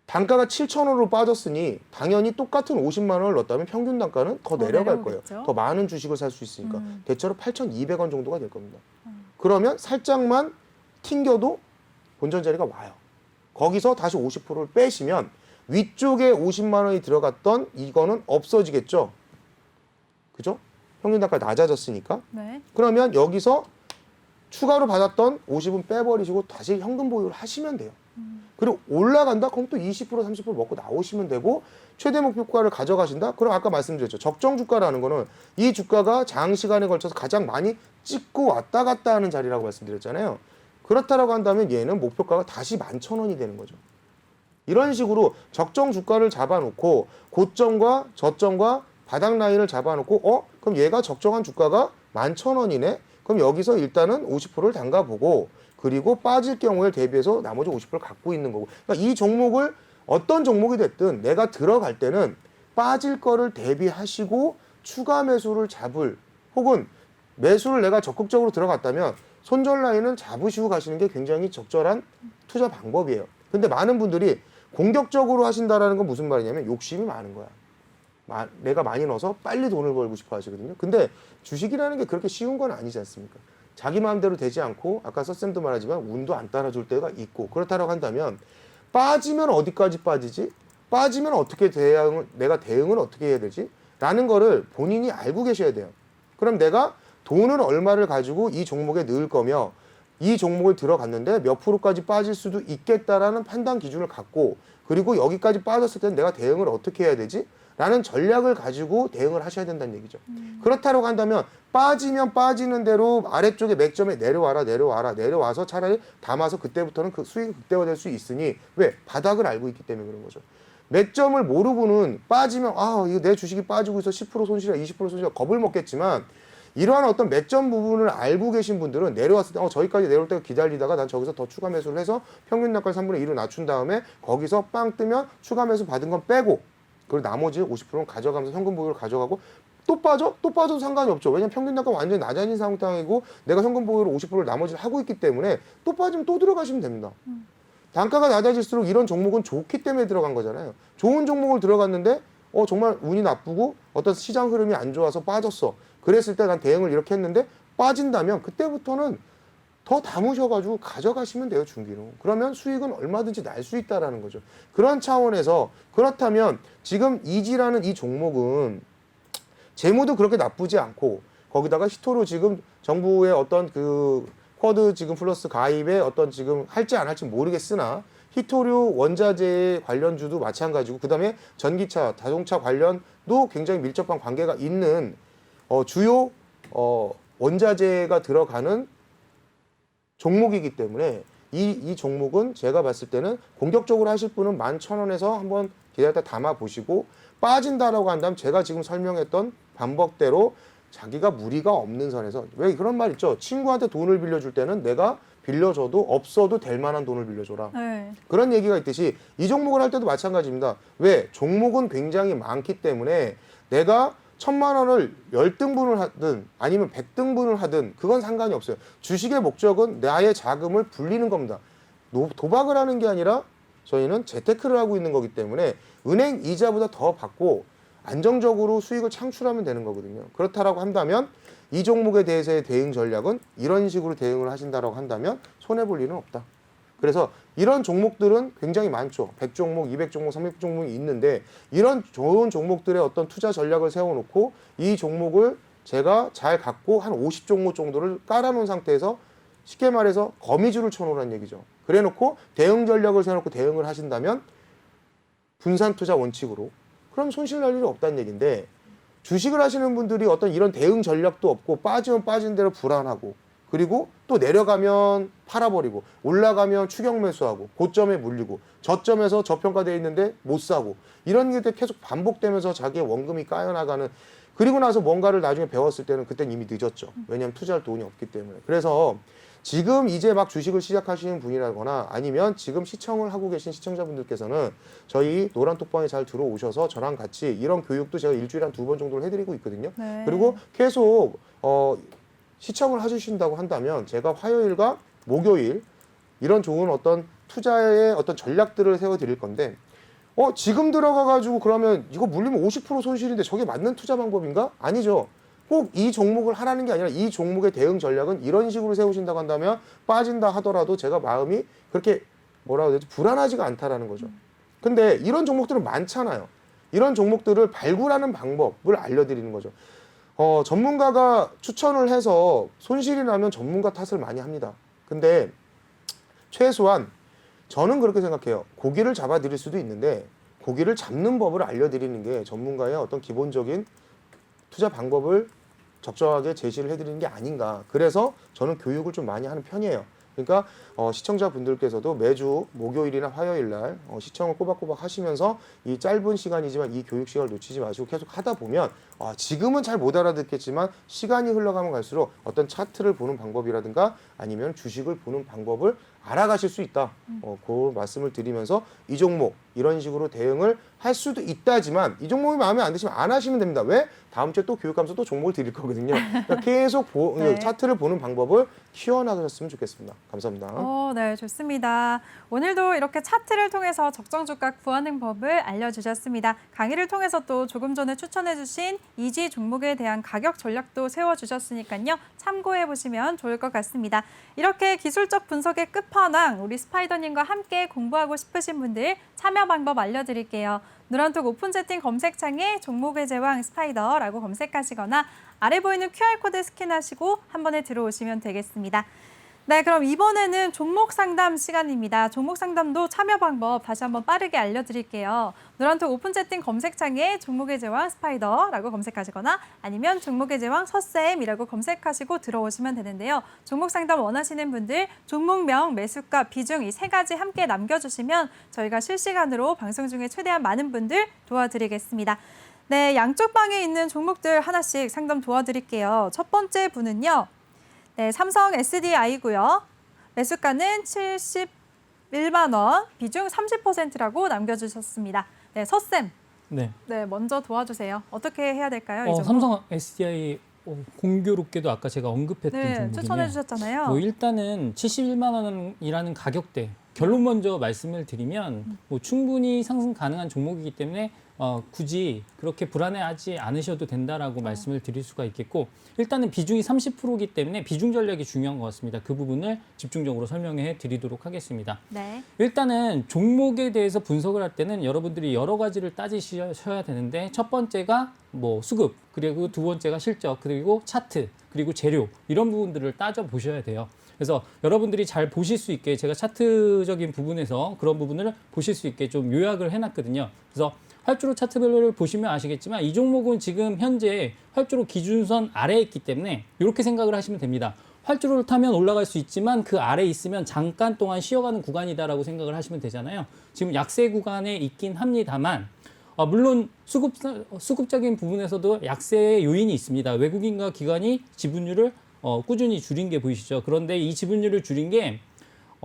Speaker 2: 단가가 7,000원으로 빠졌으니 당연히 똑같은 50만 원을 넣었다면 평균 단가는 더 내려갈 거예요.
Speaker 1: 내려오겠죠.
Speaker 2: 더 많은 주식을 살 수 있으니까. 대체로 8,200원 정도가 될 겁니다. 그러면 살짝만 튕겨도 본전 자리가 와요. 거기서 다시 50%를 빼시면 위쪽에 50만 원이 들어갔던 이거는 없어지겠죠. 그죠? 평균 단가가 낮아졌으니까.
Speaker 1: 네.
Speaker 2: 그러면 여기서 추가로 받았던 50은 빼버리시고 다시 현금 보유를 하시면 돼요. 그리고 올라간다? 그럼 또 20% 30% 먹고 나오시면 되고 최대 목표가를 가져가신다? 그럼 아까 말씀드렸죠. 적정 주가라는 거는 이 주가가 장시간에 걸쳐서 가장 많이 찍고 왔다 갔다 하는 자리라고 말씀드렸잖아요. 그렇다라고 한다면 얘는 목표가가 다시 11,000원이 되는 거죠. 이런 식으로 적정 주가를 잡아놓고 고점과 저점과 바닥 라인을 잡아놓고 그럼 얘가 적정한 주가가 11,000원이네? 그럼 여기서 일단은 50%를 담가보고 그리고 빠질 경우에 대비해서 나머지 50%를 갖고 있는 거고. 그러니까 이 종목을 어떤 종목이 됐든 내가 들어갈 때는 빠질 거를 대비하시고 추가 매수를 잡을 혹은 매수를 내가 적극적으로 들어갔다면 손절 라인은 잡으시고 가시는 게 굉장히 적절한 투자 방법이에요. 근데 많은 분들이 공격적으로 하신다라는 건 무슨 말이냐면 욕심이 많은 거야. 내가 많이 넣어서 빨리 돈을 벌고 싶어 하시거든요. 근데 주식이라는 게 그렇게 쉬운 건 아니지 않습니까? 자기 마음대로 되지 않고 아까 서쌤도 말하지만 운도 안 따라줄 때가 있고 그렇다고 한다면 빠지면 어디까지 빠지지? 빠지면 어떻게 내가 대응을 어떻게 해야 되지? 라는 거를 본인이 알고 계셔야 돼요. 그럼 내가 돈을 얼마를 가지고 이 종목에 넣을 거며 이 종목을 들어갔는데 몇 프로까지 빠질 수도 있겠다라는 판단 기준을 갖고 그리고 여기까지 빠졌을 때는 내가 대응을 어떻게 해야 되지? 라는 전략을 가지고 대응을 하셔야 된다는 얘기죠. 그렇다고 한다면 빠지면 빠지는 대로 아래쪽에 맥점에 내려와서 차라리 담아서 그때부터는 그 수익이 극대화될 수 있으니 왜? 바닥을 알고 있기 때문에 그런 거죠. 맥점을 모르고는 빠지면 이거 내 주식이 빠지고 있어 10% 손실이야 20% 손실이야 겁을 먹겠지만 이러한 어떤 맥점 부분을 알고 계신 분들은 내려왔을 때 저기까지 내려올 때 기다리다가 난 저기서 더 추가 매수를 해서 평균 단가를 3분의 1로 낮춘 다음에 거기서 빵 뜨면 추가 매수 받은 건 빼고 그리고 나머지 50%는 가져가면서 현금 보유를 가져가고 또 빠져? 또 빠져도 상관이 없죠. 왜냐면 평균 단가가 완전히 낮아진 상황이고 내가 현금 보유를 50%를 나머지를 하고 있기 때문에 또 빠지면 또 들어가시면 됩니다. 단가가 낮아질수록 이런 종목은 좋기 때문에 들어간 거잖아요. 좋은 종목을 들어갔는데 정말 운이 나쁘고 어떤 시장 흐름이 안 좋아서 빠졌어. 그랬을 때 난 대응을 이렇게 했는데 빠진다면 그때부터는 더 담으셔가지고 가져가시면 돼요, 중기로. 그러면 수익은 얼마든지 날 수 있다라는 거죠. 그런 차원에서 그렇다면 지금 이지라는 이 종목은 재무도 그렇게 나쁘지 않고 거기다가 히토로 지금 정부의 어떤 그 쿼드 지금 플러스 가입에 어떤 지금 할지 안 할지 모르겠으나 히토류 원자재 관련주도 마찬가지고 그다음에 전기차, 자동차 관련도 굉장히 밀접한 관계가 있는 주요 원자재가 들어가는 종목이기 때문에 이 종목은 제가 봤을 때는 공격적으로 하실 분은 11,000원에서 한번 기다렸다 담아 보시고 빠진다라고 한다면 제가 지금 설명했던 방법대로 자기가 무리가 없는 선에서 왜 그런 말 있죠? 친구한테 돈을 빌려줄 때는 내가 빌려줘도 없어도 될 만한 돈을 빌려줘라.
Speaker 1: 네.
Speaker 2: 그런 얘기가 있듯이 이 종목을 할 때도 마찬가지입니다. 왜? 종목은 굉장히 많기 때문에 내가 1,000만 원을 10등분을 하든 아니면 100등분을 하든 그건 상관이 없어요. 주식의 목적은 나의 자금을 불리는 겁니다. 도박을 하는 게 아니라 저희는 재테크를 하고 있는 거기 때문에 은행 이자보다 더 받고 안정적으로 수익을 창출하면 되는 거거든요. 그렇다라고 한다면 이 종목에 대해서의 대응 전략은 이런 식으로 대응을 하신다라고 한다면 손해볼 일은 없다. 그래서 이런 종목들은 굉장히 많죠. 100종목, 200종목, 300종목이 있는데 이런 좋은 종목들의 어떤 투자 전략을 세워놓고 이 종목을 제가 잘 갖고 한 50종목 정도를 깔아놓은 상태에서 쉽게 말해서 거미줄을 쳐놓으라는 얘기죠. 그래놓고 대응 전략을 세워놓고 대응을 하신다면 분산 투자 원칙으로 그럼 손실 날 일이 없다는 얘기인데 주식을 하시는 분들이 어떤 이런 대응 전략도 없고 빠지면 빠진 대로 불안하고 그리고 또 내려가면 팔아버리고 올라가면 추격 매수하고 고점에 물리고 저점에서 저평가되어 있는데 못 사고 이런 게 계속 반복되면서 자기의 원금이 까여나가는 그리고 나서 뭔가를 나중에 배웠을 때는 그땐 이미 늦었죠. 왜냐하면 투자할 돈이 없기 때문에. 그래서 지금 이제 막 주식을 시작하시는 분이라거나 아니면 지금 시청을 하고 계신 시청자분들께서는 저희 노란톡방에 잘 들어오셔서 저랑 같이 이런 교육도 제가 일주일에 한 2번 정도를 해드리고 있거든요.
Speaker 1: 네.
Speaker 2: 그리고 계속 시청을 해주신다고 한다면 제가 화요일과 목요일 이런 좋은 어떤 투자의 어떤 전략들을 세워드릴 건데 지금 들어가가지고 그러면 이거 물리면 50% 손실인데 저게 맞는 투자 방법인가? 아니죠. 꼭 이 종목을 하라는 게 아니라 이 종목의 대응 전략은 이런 식으로 세우신다고 한다면 빠진다 하더라도 제가 마음이 그렇게 뭐라고 해야 되지? 불안하지가 않다라는 거죠. 근데 이런 종목들은 많잖아요. 이런 종목들을 발굴하는 방법을 알려드리는 거죠. 전문가가 추천을 해서 손실이 나면 전문가 탓을 많이 합니다. 근데 최소한 저는 그렇게 생각해요. 고기를 잡아드릴 수도 있는데 고기를 잡는 법을 알려드리는 게 전문가의 어떤 기본적인 투자 방법을 적절하게 제시를 해드리는 게 아닌가. 그래서 저는 교육을 좀 많이 하는 편이에요. 그러니까 시청자분들께서도 매주 목요일이나 화요일 날 시청을 꼬박꼬박 하시면서 이 짧은 시간이지만 이 교육 시간을 놓치지 마시고 계속 하다 보면 지금은 잘 못 알아듣겠지만 시간이 흘러가면 갈수록 어떤 차트를 보는 방법이라든가 아니면 주식을 보는 방법을 알아가실 수 있다. 그 말씀을 드리면서 이 종목 이런 식으로 대응을 할 수도 있다지만 이 종목이 마음에 안 드시면 안 하시면 됩니다. 왜? 다음 주에 또 교육하면서 또 종목을 드릴 거거든요. 그러니까 계속
Speaker 1: 네.
Speaker 2: 차트를 보는 방법을 키워나가셨으면 좋겠습니다. 감사합니다.
Speaker 1: 네, 좋습니다. 오늘도 이렇게 차트를 통해서 적정 주가 구하는 법을 알려주셨습니다. 강의를 통해서 또 조금 전에 추천해주신 이지 종목에 대한 가격 전략도 세워주셨으니까요. 참고해보시면 좋을 것 같습니다. 이렇게 기술적 분석의 끝판왕 우리 스파이더님과 함께 공부하고 싶으신 분들 참여 방법 알려드릴게요. 누런톡 오픈 채팅 검색창에 종목의 제왕 스파이더라고 검색하시거나 아래 보이는 QR코드 스캔하시고 한 번에 들어오시면 되겠습니다. 네, 그럼 이번에는 종목 상담 시간입니다. 종목 상담도 참여 방법 다시 한번 빠르게 알려드릴게요. 누런톡 오픈 채팅 검색창에 종목의 제왕 스파이더라고 검색하시거나 아니면 종목의 제왕 서쌤이라고 검색하시고 들어오시면 되는데요. 종목 상담 원하시는 분들 종목명, 매수가, 비중 이 세 가지 함께 남겨주시면 저희가 실시간으로 방송 중에 최대한 많은 분들 도와드리겠습니다. 네, 양쪽 방에 있는 종목들 하나씩 상담 도와드릴게요. 첫 번째 분은요. 네, 삼성 SDI고요. 매수가는 71만 원, 비중 30%라고 남겨주셨습니다. 네, 서쌤.
Speaker 3: 네.
Speaker 1: 네, 먼저 도와주세요. 어떻게 해야 될까요? 이 종목?
Speaker 3: 삼성 SDI 공교롭게도 아까 제가 언급했던
Speaker 1: 네,
Speaker 3: 종목이네요.
Speaker 1: 추천해 주셨잖아요.
Speaker 3: 일단은 71만 원이라는 가격대 결론 먼저 말씀을 드리면 충분히 상승 가능한 종목이기 때문에 굳이 그렇게 불안해하지 않으셔도 된다라고 말씀을 드릴 수가 있겠고 일단은 비중이 30%이기 때문에 비중 전략이 중요한 것 같습니다. 그 부분을 집중적으로 설명해 드리도록 하겠습니다.
Speaker 1: 네.
Speaker 3: 일단은 종목에 대해서 분석을 할 때는 여러분들이 여러 가지를 따지셔야 되는데 첫 번째가 수급, 그리고 두 번째가 실적, 그리고 차트, 그리고 재료 이런 부분들을 따져 보셔야 돼요. 그래서 여러분들이 잘 보실 수 있게 제가 차트적인 부분에서 그런 부분을 보실 수 있게 좀 요약을 해놨거든요. 그래서 활주로 차트별로를 보시면 아시겠지만 이 종목은 지금 현재 활주로 기준선 아래에 있기 때문에 이렇게 생각을 하시면 됩니다. 활주로를 타면 올라갈 수 있지만 그 아래에 있으면 잠깐 동안 쉬어가는 구간이다라고 생각을 하시면 되잖아요. 지금 약세 구간에 있긴 합니다만 물론 수급적인 부분에서도 약세의 요인이 있습니다. 외국인과 기관이 지분율을 꾸준히 줄인 게 보이시죠. 그런데 이 지분율을 줄인 게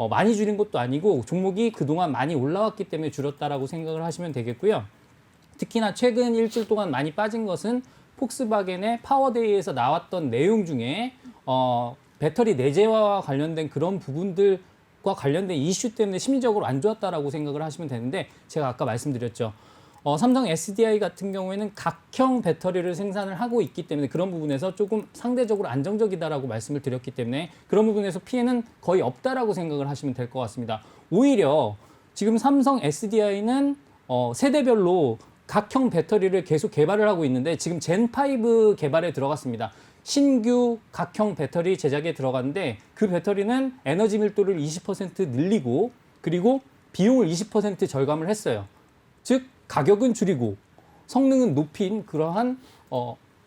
Speaker 3: 많이 줄인 것도 아니고 종목이 그동안 많이 올라왔기 때문에 줄었다라고 생각을 하시면 되겠고요. 특히나 최근 일주일 동안 많이 빠진 것은 폭스바겐의 파워데이에서 나왔던 내용 중에 배터리 내재화와 관련된 그런 부분들과 관련된 이슈 때문에 심리적으로 안 좋았다라고 생각을 하시면 되는데 제가 아까 말씀드렸죠. 삼성 SDI 같은 경우에는 각형 배터리를 생산을 하고 있기 때문에 그런 부분에서 조금 상대적으로 안정적이다라고 말씀을 드렸기 때문에 그런 부분에서 피해는 거의 없다라고 생각을 하시면 될 것 같습니다. 오히려 지금 삼성 SDI는 세대별로 각형 배터리를 계속 개발을 하고 있는데 지금 젠5 개발에 들어갔습니다. 신규 각형 배터리 제작에 들어갔는데 그 배터리는 에너지 밀도를 20% 늘리고 그리고 비용을 20% 절감을 했어요. 즉 가격은 줄이고 성능은 높인 그러한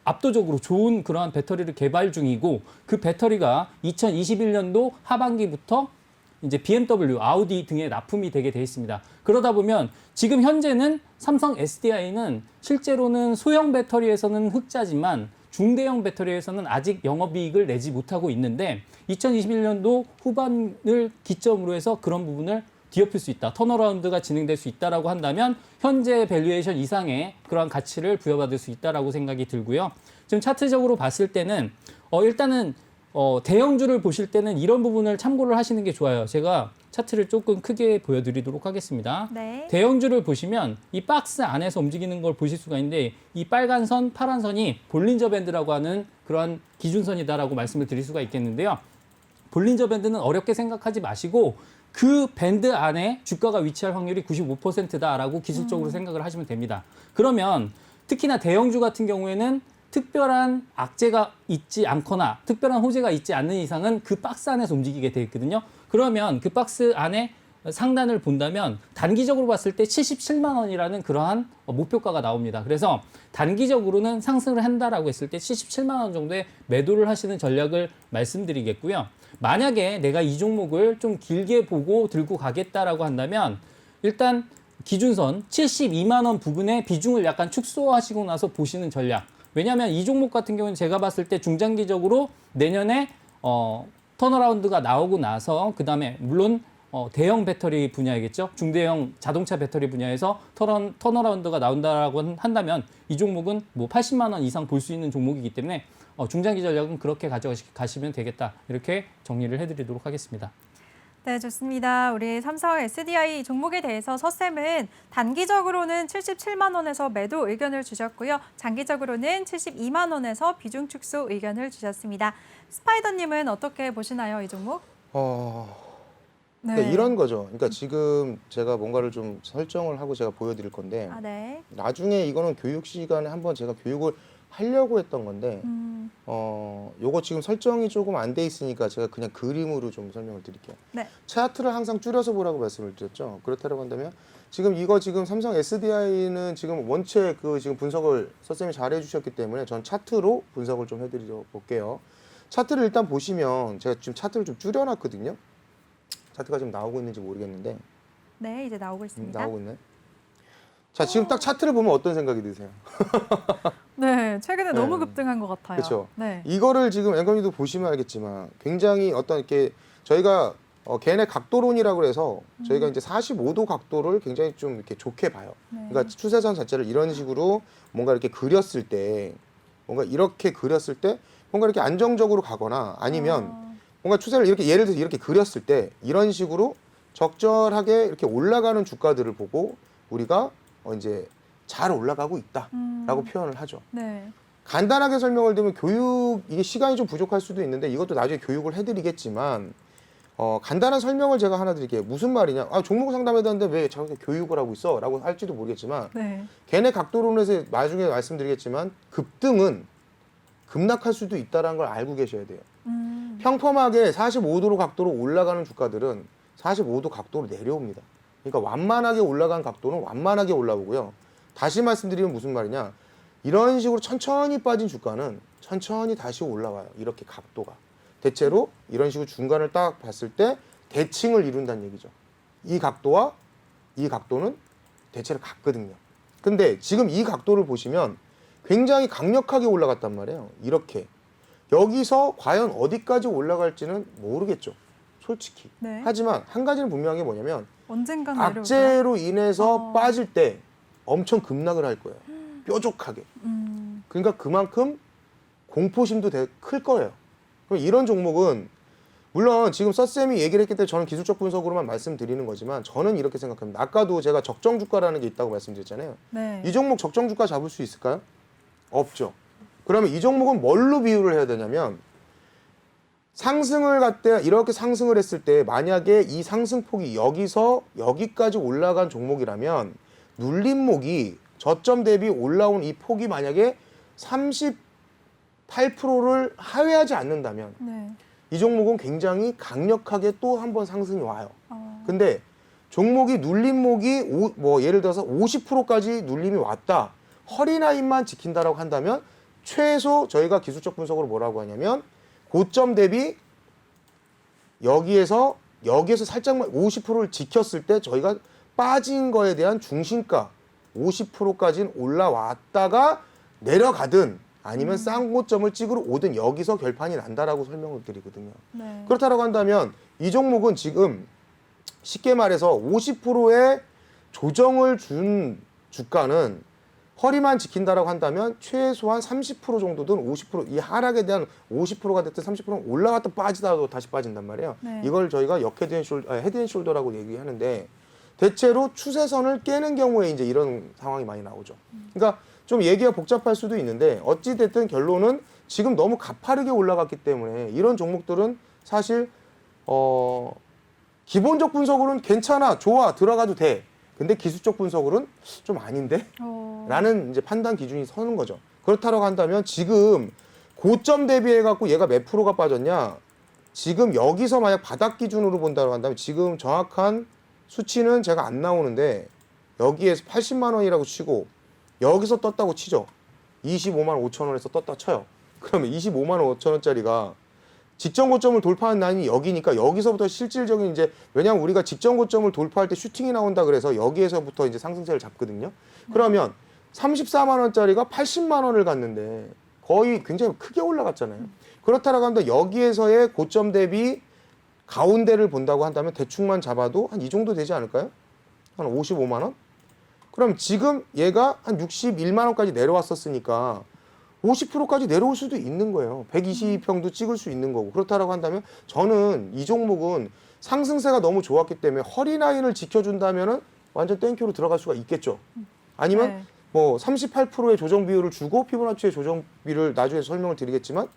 Speaker 3: 압도적으로 좋은 그러한 배터리를 개발 중이고 그 배터리가 2021년도 하반기부터 이제 BMW, 아우디 등에 납품이 되게 돼 있습니다. 그러다 보면 지금 현재는 삼성 SDI는 실제로는 소형 배터리에서는 흑자지만 중대형 배터리에서는 아직 영업이익을 내지 못하고 있는데 2021년도 후반을 기점으로 해서 그런 부분을 뒤엎을 수 있다. 턴어라운드가 진행될 수 있다라고 한다면 현재 밸류에이션 이상의 그러한 가치를 부여받을 수 있다라고 생각이 들고요. 지금 차트적으로 봤을 때는 일단은 대형주를 보실 때는 이런 부분을 참고를 하시는 게 좋아요. 제가 차트를 조금 크게 보여드리도록 하겠습니다.
Speaker 1: 네.
Speaker 3: 대형주를 보시면 이 박스 안에서 움직이는 걸 보실 수가 있는데 이 빨간 선, 파란 선이 볼린저 밴드라고 하는 그런 기준선이다라고 말씀을 드릴 수가 있겠는데요. 볼린저 밴드는 어렵게 생각하지 마시고 그 밴드 안에 주가가 위치할 확률이 95%다라고 기술적으로 생각을 하시면 됩니다. 그러면 특히나 대형주 같은 경우에는 특별한 악재가 있지 않거나 특별한 호재가 있지 않는 이상은 그 박스 안에서 움직이게 돼 있거든요. 그러면 그 박스 안에 상단을 본다면 단기적으로 봤을 때 77만 원이라는 그러한 목표가가 나옵니다. 그래서 단기적으로는 상승을 한다라고 했을 때 77만 원 정도의 매도를 하시는 전략을 말씀드리겠고요. 만약에 내가 이 종목을 좀 길게 보고 들고 가겠다라고 한다면 일단 기준선 72만 원 부근의 비중을 약간 축소하시고 나서 보시는 전략. 왜냐하면 이 종목 같은 경우는 제가 봤을 때 중장기적으로 내년에 턴어라운드가 나오고 나서 그다음에 물론 대형 배터리 분야이겠죠. 중대형 자동차 배터리 분야에서 턴어라운드가 나온다라고 한다면 이 종목은 뭐 80만 원 이상 볼 수 있는 종목이기 때문에 중장기 전략은 그렇게 가져가시면 되겠다. 이렇게 정리를 해드리도록 하겠습니다.
Speaker 1: 네, 좋습니다. 우리 삼성 SDI 종목에 대해서 서쌤은 단기적으로는 77만 원에서 매도 의견을 주셨고요. 장기적으로는 72만 원에서 비중 축소 의견을 주셨습니다. 스파이더님은 어떻게 보시나요, 이 종목?
Speaker 2: 그러니까 이런 거죠. 그러니까 지금 제가 뭔가를 좀 설정을 하고 제가 보여드릴 건데
Speaker 1: 네.
Speaker 2: 나중에 이거는 교육 시간에 한번 제가 교육을 하려고 했던 건데 요거 지금 설정이 조금 안 돼 있으니까 제가 그냥 그림으로 좀 설명을 드릴게요.
Speaker 1: 네.
Speaker 2: 차트를 항상 줄여서 보라고 말씀을 드렸죠. 그렇다고 한다면 지금 삼성 SDI는 지금 원체 그 지금 분석을 서쌤이 잘 해주셨기 때문에 전 차트로 분석을 좀 해드려 볼게요. 차트를 일단 보시면 제가 지금 차트를 좀 줄여놨거든요. 차트가 지금 나오고 있는지 모르겠는데
Speaker 1: 네, 이제 나오고 있습니다.
Speaker 2: 나오고 있네. 자, 지금 딱 차트를 보면 어떤 생각이 드세요?
Speaker 1: 네, 최근에
Speaker 2: 네.
Speaker 1: 너무 급등한 것 같아요.
Speaker 2: 그렇죠.
Speaker 1: 네.
Speaker 2: 이거를 지금 앵커님도 보시면 알겠지만 굉장히 어떤 이렇게 저희가 걔네 각도론이라고 해서 저희가 이제 45도 각도를 굉장히 좀 이렇게 좋게 봐요.
Speaker 1: 네.
Speaker 2: 그러니까 추세선 자체를 이런 식으로 뭔가 이렇게 그렸을 때 뭔가 이렇게 그렸을 때 뭔가 이렇게 안정적으로 가거나 아니면 뭔가 추세를 이렇게 예를 들어서 이렇게 그렸을 때 이런 식으로 적절하게 이렇게 올라가는 주가들을 보고 우리가 이제 잘 올라가고 있다라고 표현을 하죠.
Speaker 1: 네.
Speaker 2: 간단하게 설명을 드리면 이게 시간이 좀 부족할 수도 있는데 이것도 나중에 교육을 해드리겠지만 간단한 설명을 제가 하나 드릴게요. 무슨 말이냐? 종목 상담해야 하는데 왜 저렇게 교육을 하고 있어? 라고 할지도 모르겠지만
Speaker 1: 네.
Speaker 2: 걔네 각도론에서 나중에 말씀드리겠지만 급등은 급락할 수도 있다는 걸 알고 계셔야 돼요. 평범하게 45도로 각도로 올라가는 주가들은 45도 각도로 내려옵니다. 그러니까 완만하게 올라간 각도는 완만하게 올라오고요. 다시 말씀드리면 무슨 말이냐? 이런 식으로 천천히 빠진 주가는 천천히 다시 올라와요. 이렇게 각도가. 대체로 이런 식으로 중간을 딱 봤을 때 대칭을 이룬다는 얘기죠. 이 각도와 이 각도는 대체로 같거든요. 근데 지금 이 각도를 보시면 굉장히 강력하게 올라갔단 말이에요. 이렇게. 여기서 과연 어디까지 올라갈지는 모르겠죠. 솔직히.
Speaker 1: 네.
Speaker 2: 하지만 한 가지는 분명한 게 뭐냐면
Speaker 1: 언젠간 내려올까요?
Speaker 2: 악재로 인해서 빠질 때 엄청 급락을 할 거예요. 뾰족하게. 그러니까 그만큼 공포심도 클 거예요. 그럼 이런 종목은 물론 지금 서쌤이 얘기를 했기 때문에 저는 기술적 분석으로만 말씀드리는 거지만 저는 이렇게 생각합니다. 아까도 제가 적정 주가라는 게 있다고 말씀드렸잖아요.
Speaker 1: 네.
Speaker 2: 이 종목 적정 주가 잡을 수 있을까요? 없죠. 그러면 이 종목은 뭘로 비유를 해야 되냐면 상승을 갈 때 이렇게 상승을 했을 때 만약에 이 상승폭이 여기서 여기까지 올라간 종목이라면 눌림목이 저점 대비 올라온 이 폭이 만약에 38%를 하회하지 않는다면
Speaker 1: 네.
Speaker 2: 이 종목은 굉장히 강력하게 또 한 번 상승이 와요. 근데 종목이 눌림목이 뭐 예를 들어서 50%까지 눌림이 왔다. 허리 라인만 지킨다라고 한다면 최소 저희가 기술적 분석으로 뭐라고 하냐면 고점 대비 여기에서 살짝만 50%를 지켰을 때 저희가 빠진 거에 대한 중심가 50%까지는 올라왔다가 내려가든 아니면 싼 고점을 찍으러 오든 여기서 결판이 난다라고 설명을 드리거든요.
Speaker 1: 네.
Speaker 2: 그렇다고 한다면 이 종목은 지금 쉽게 말해서 50%의 조정을 준 주가는 허리만 지킨다라고 한다면 최소한 30% 정도든 50%이 하락에 대한 50%가 됐든 30%는 올라갔다 빠지다가도 다시 빠진단 말이에요.
Speaker 1: 네.
Speaker 2: 이걸 저희가 헤드앤숄더라고 얘기하는데 대체로 추세선을 깨는 경우에 이제 이런 상황이 많이 나오죠. 그러니까 좀 얘기가 복잡할 수도 있는데 어찌 됐든 결론은 지금 너무 가파르게 올라갔기 때문에 이런 종목들은 사실 기본적 분석으로는 괜찮아, 좋아, 들어가도 돼. 근데 기술적 분석으로는 좀 아닌데? 라는 이제 판단 기준이 서는 거죠. 그렇다고 한다면 지금 고점 대비해 갖고 얘가 몇 프로가 빠졌냐? 지금 여기서 만약 바닥 기준으로 본다고 한다면 지금 정확한 수치는 제가 안 나오는데 여기에서 80만 원이라고 치고 여기서 떴다고 치죠. 25만 5천 원에서 떴다 쳐요. 그러면 25만 5천 원짜리가 직전 고점을 돌파한 라인이 여기니까 여기서부터 실질적인 이제 왜냐하면 우리가 직전 고점을 돌파할 때 슈팅이 나온다 그래서 여기에서부터 이제 상승세를 잡거든요. 그러면 34만 원짜리가 80만 원을 갔는데 거의 굉장히 크게 올라갔잖아요. 그렇다라고 한다 여기에서의 고점 대비 가운데를 본다고 한다면 대충만 잡아도 한 이 정도 되지 않을까요? 한 55만 원? 그럼 지금 얘가 한 61만 원까지 내려왔었으니까 50%까지 내려올 수도 있는 거예요. 120평도 찍을 수 있는 거고. 그렇다라고 한다면 저는 이 종목은 상승세가 너무 좋았기 때문에 허리 라인을 지켜준다면은 완전 땡큐로 들어갈 수가 있겠죠. 아니면
Speaker 1: 네.
Speaker 2: 뭐 38%의 조정 비율을 주고 피보나치의 조정 비율을 나중에 설명을 드리겠지만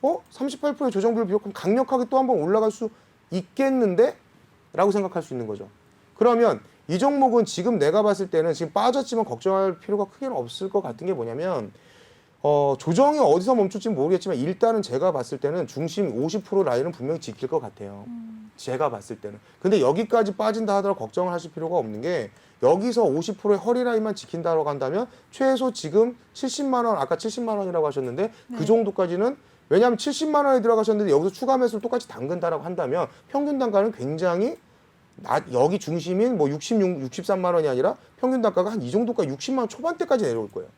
Speaker 2: 38%의 조정 비율을 비교하면 강력하게 또 한번 올라갈 수 있겠는데? 라고 생각할 수 있는 거죠. 그러면 이 종목은 지금 내가 봤을 때는 지금 빠졌지만 걱정할 필요가 크게는 없을 것 같은 게 뭐냐면 조정이 어디서 멈출지는 모르겠지만 일단은 제가 봤을 때는 중심 50% 라인은 분명히 지킬 것 같아요. 제가 봤을 때는. 근데 여기까지 빠진다 하더라도 걱정을 하실 필요가 없는 게 여기서 50%의 허리 라인만 지킨다고 한다면 최소 지금 70만 원, 아까 70만 원이라고 하셨는데
Speaker 1: 네.
Speaker 2: 그 정도까지는 왜냐하면 70만 원에 들어가셨는데 여기서 추가 매수를 똑같이 담근다라고 한다면 평균 단가는 굉장히 여기 중심인 뭐 63만 원이 아니라 평균 단가가 한 이 정도까지 60만 원 초반대까지 내려올 거예요.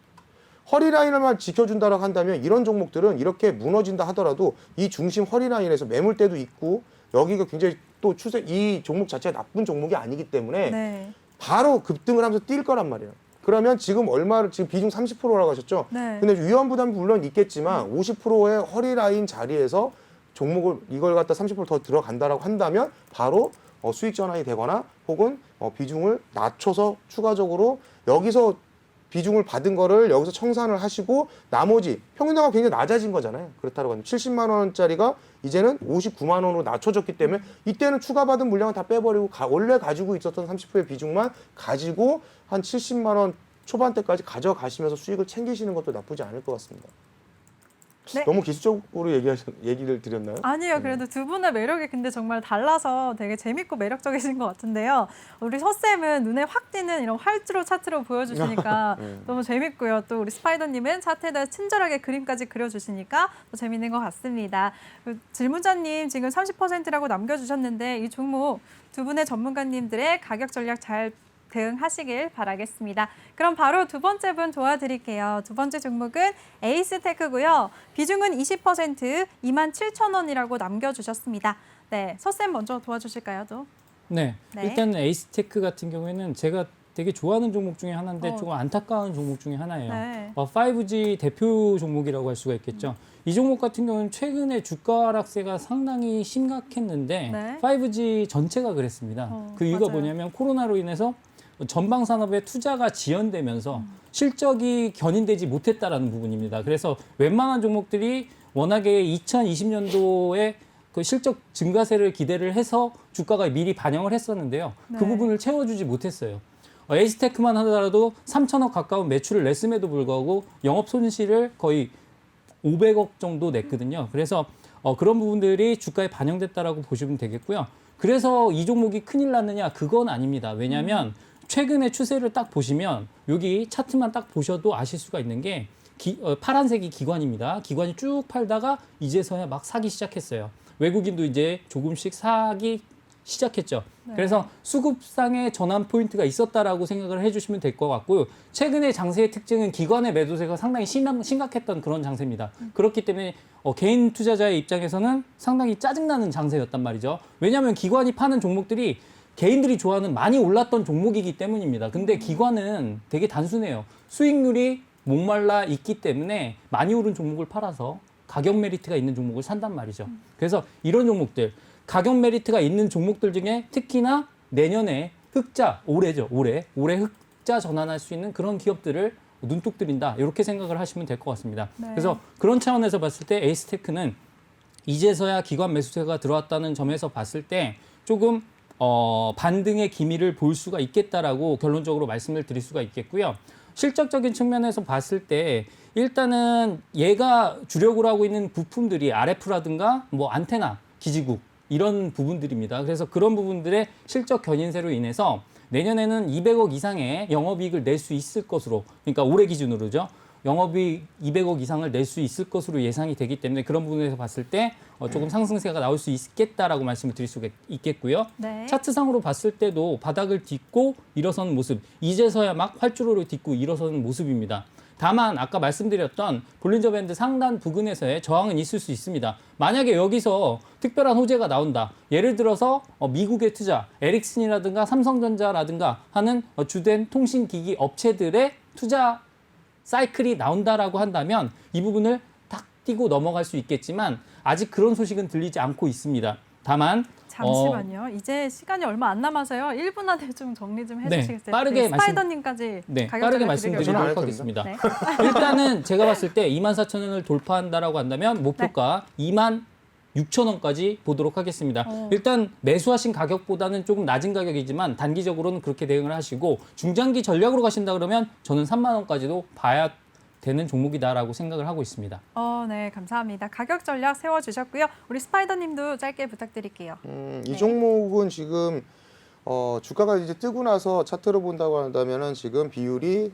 Speaker 2: 허리 라인을만 지켜준다라고 한다면 이런 종목들은 이렇게 무너진다 하더라도 이 중심 허리 라인에서 매물대도 있고 여기가 굉장히 또 추세 이 종목 자체가 나쁜 종목이 아니기 때문에
Speaker 1: 네.
Speaker 2: 바로 급등을 하면서 뛸 거란 말이에요. 그러면 지금 얼마를 지금 비중 30%라고 하셨죠?
Speaker 1: 네.
Speaker 2: 근데 위험 부담이 물론 있겠지만 50%의 허리 라인 자리에서 종목을 이걸 갖다 30%더 들어간다라고 한다면 바로 수익 전환이 되거나 혹은 비중을 낮춰서 추가적으로 여기서 비중을 받은 거를 여기서 청산을 하시고 나머지 평균단가 굉장히 낮아진 거잖아요. 그렇다고 하면 70만 원짜리가 이제는 59만 원으로 낮춰졌기 때문에 이때는 추가받은 물량을 다 빼버리고 원래 가지고 있었던 30%의 비중만 가지고 한 70만 원 초반대까지 가져가시면서 수익을 챙기시는 것도 나쁘지 않을 것 같습니다.
Speaker 1: 네.
Speaker 2: 너무 기술적으로 얘기를 드렸나요?
Speaker 1: 아니요, 그래도 두 분의 매력이 근데 정말 달라서 되게 재밌고 매력적이신 것 같은데요. 우리 서쌤은 눈에 확 띄는 이런 활주로 차트로 보여주시니까
Speaker 2: 네.
Speaker 1: 너무 재밌고요. 또 우리 스파이더님은 차트에다 친절하게 그림까지 그려주시니까 더 재밌는 것 같습니다. 질문자님 지금 30%라고 남겨주셨는데 이 종목 두 분의 전문가님들의 가격 전략 잘 대응하시길 바라겠습니다. 그럼 바로 두 번째 분 도와드릴게요. 두 번째 종목은 에이스테크고요. 비중은 20%, 27,000원이라고 남겨주셨습니다. 네, 서쌤 먼저 도와주실까요? 또?
Speaker 3: 네.
Speaker 1: 네.
Speaker 3: 일단 에이스테크 같은 경우에는 제가 되게 좋아하는 종목 중에 하나인데 조금 안타까운 종목 중에 하나예요.
Speaker 1: 네.
Speaker 3: 5G 대표 종목이라고 할 수가 있겠죠. 이 종목 같은 경우는 최근에 주가 하락세가 상당히 심각했는데
Speaker 1: 네.
Speaker 3: 5G 전체가 그랬습니다. 그 이유가
Speaker 1: 맞아요.
Speaker 3: 뭐냐면 코로나로 인해서 전방 산업의 투자가 지연되면서 실적이 견인되지 못했다라는 부분입니다. 그래서 웬만한 종목들이 워낙에 2020년도에 그 실적 증가세를 기대를 해서 주가가 미리 반영을 했었는데요. 그
Speaker 1: 네.
Speaker 3: 부분을 채워주지 못했어요. 에이스테크만 하더라도 3천억 가까운 매출을 냈음에도 불구하고 영업 손실을 거의 500억 정도 냈거든요. 그래서 그런 부분들이 주가에 반영됐다라고 보시면 되겠고요. 그래서 이 종목이 큰일 났느냐? 그건 아닙니다. 왜냐하면 최근의 추세를 딱 보시면 여기 차트만 딱 보셔도 아실 수가 있는 게 파란색이 기관입니다. 기관이 쭉 팔다가 이제서야 막 사기 시작했어요. 외국인도 이제 조금씩 사기 시작했죠.
Speaker 1: 네.
Speaker 3: 그래서 수급상의 전환 포인트가 있었다라고 생각을 해주시면 될 것 같고요. 최근의 장세의 특징은 기관의 매도세가 상당히 심각했던 그런 장세입니다. 그렇기 때문에 개인 투자자의 입장에서는 상당히 짜증나는 장세였단 말이죠. 왜냐하면 기관이 파는 종목들이 개인들이 좋아하는 많이 올랐던 종목이기 때문입니다. 근데 기관은 되게 단순해요. 수익률이 목말라 있기 때문에 많이 오른 종목을 팔아서 가격 메리트가 있는 종목을 산단 말이죠. 그래서 이런 종목들, 가격 메리트가 있는 종목들 중에 특히나 내년에 흑자, 올해죠, 올해 흑자 전환할 수 있는 그런 기업들을 눈독 들인다, 이렇게 생각을 하시면 될 것 같습니다.
Speaker 1: 네.
Speaker 3: 그래서 그런 차원에서 봤을 때 에이스테크는 이제서야 기관 매수세가 들어왔다는 점에서 봤을 때 조금 반등의 기미를 볼 수가 있겠다라고 결론적으로 말씀을 드릴 수가 있겠고요. 실적적인 측면에서 봤을 때 일단은 얘가 주력으로 하고 있는 부품들이 RF라든가 뭐 안테나, 기지국 이런 부분들입니다. 그래서 그런 부분들의 실적 견인세로 인해서 내년에는 200억 이상의 영업이익을 낼 수 있을 것으로, 그러니까 올해 기준으로죠. 영업이익 200억 이상을 낼 수 있을 것으로 예상이 되기 때문에 그런 부분에서 봤을 때 조금 상승세가 나올 수 있겠다라고 말씀을 드릴 수가 있겠고요.
Speaker 1: 네.
Speaker 3: 차트상으로 봤을 때도 바닥을 딛고 일어서는 모습, 이제서야 막 활주로를 딛고 일어서는 모습입니다. 다만 아까 말씀드렸던 볼린저 밴드 상단 부근에서의 저항은 있을 수 있습니다. 만약에 여기서 특별한 호재가 나온다. 예를 들어서 미국의 투자, 에릭슨이라든가 삼성전자라든가 하는 주된 통신기기 업체들의 투자 사이클이 나온다라고 한다면 이 부분을 탁 띄고 넘어갈 수 있겠지만 아직 그런 소식은 들리지 않고 있습니다. 다만
Speaker 1: 잠시만요. 이제 시간이 얼마 안 남아서요. 1분 안에 좀 정리 좀 해주시겠어요?
Speaker 3: 네, 빠르게
Speaker 1: 스파이더님까지
Speaker 3: 빠르게 말씀드리도록
Speaker 2: 저는
Speaker 3: 하겠습니다.
Speaker 1: 네.
Speaker 3: 일단은 제가 봤을 때 24,000원을 돌파한다라고 한다면 목표가 26,000원까지 보도록 하겠습니다. 일단 매수하신 가격보다는 조금 낮은 가격이지만 단기적으로는 그렇게 대응을 하시고 중장기 전략으로 가신다 그러면 저는 3만 원까지도 봐야 되는 종목이다라고 생각을 하고 있습니다.
Speaker 1: 네, 감사합니다. 가격 전략 세워주셨고요. 우리 스파이더님도 짧게 부탁드릴게요.
Speaker 2: 이 종목은 지금 주가가 이제 뜨고 나서 차트로 본다고 한다면은 지금 비율이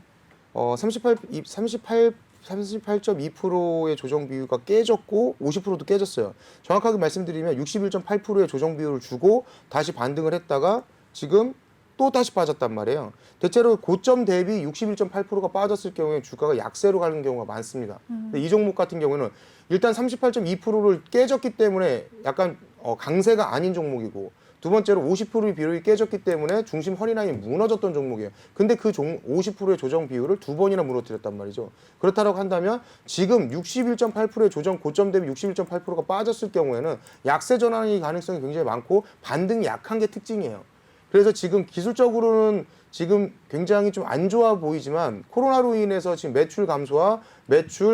Speaker 2: 38.2%의 조정 비율가 깨졌고 50%도 깨졌어요. 정확하게 말씀드리면 61.8%의 조정 비율을 주고 다시 반등을 했다가 지금 또 다시 빠졌단 말이에요. 대체로 고점 대비 61.8%가 빠졌을 경우에 주가가 약세로 가는 경우가 많습니다. 근데 이 종목 같은 경우는 일단 38.2%를 깨졌기 때문에 약간 강세가 아닌 종목이고 두 번째로 50%의 비율이 깨졌기 때문에 중심 허리라인이 무너졌던 종목이에요. 근데 그 50%의 조정 비율을 두 번이나 무너뜨렸단 말이죠. 그렇다고 한다면 지금 61.8%의 조정 고점 대비 61.8%가 빠졌을 경우에는 약세 전환의 가능성이 굉장히 많고 반등이 약한 게 특징이에요. 그래서 지금 기술적으로는 지금 굉장히 좀 안 좋아 보이지만 코로나로 인해서 지금 매출 감소와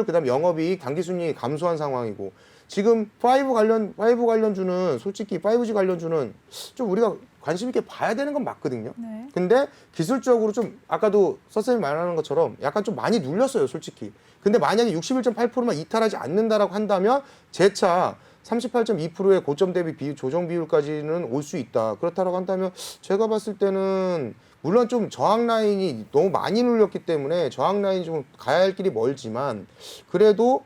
Speaker 2: 그다음 영업이익, 당기순이익이 감소한 상황이고 지금 5 관련주는 솔직히 5G 관련주는 좀 우리가 관심 있게 봐야 되는 건 맞거든요.
Speaker 1: 네.
Speaker 2: 근데 기술적으로 좀 아까도 선생님이 말하는 것처럼 약간 좀 많이 눌렸어요, 솔직히. 근데 만약에 61.8%만 이탈하지 않는다라고 한다면 재차 38.2%의 고점 대비 조정 비율까지는 올 수 있다. 그렇다고 한다면 제가 봤을 때는 물론 좀 저항 라인이 너무 많이 눌렸기 때문에 저항 라인이 좀 가야 할 길이 멀지만 그래도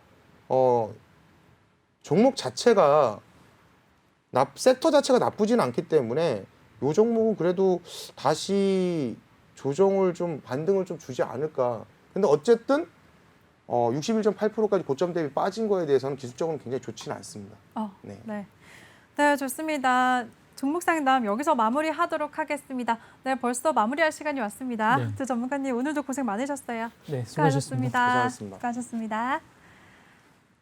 Speaker 2: 종목 자체가 섹터 자체가 나쁘진 않기 때문에 이 종목은 그래도 다시 조정을 좀 반등을 좀 주지 않을까. 근데 어쨌든 61.8%까지 고점 대비 빠진 거에 대해서는 기술적으로 굉장히 좋지는 않습니다. 네.
Speaker 1: 네, 좋습니다. 종목 상담 여기서 마무리하도록 하겠습니다. 네, 벌써 마무리할 시간이 왔습니다.
Speaker 3: 네.
Speaker 1: 두 전문가님 오늘도 고생 많으셨어요.
Speaker 3: 네, 수고하셨습니다.
Speaker 2: 고생하셨습니다.
Speaker 1: 수고하셨습니다.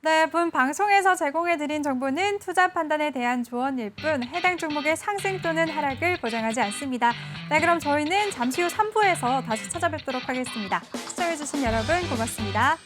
Speaker 1: 네, 본 방송에서 제공해드린 정보는 투자 판단에 대한 조언일 뿐 해당 종목의 상승 또는 하락을 보장하지 않습니다. 네, 그럼 저희는 잠시 후 3부에서 다시 찾아뵙도록 하겠습니다. 시청해주신 여러분 고맙습니다.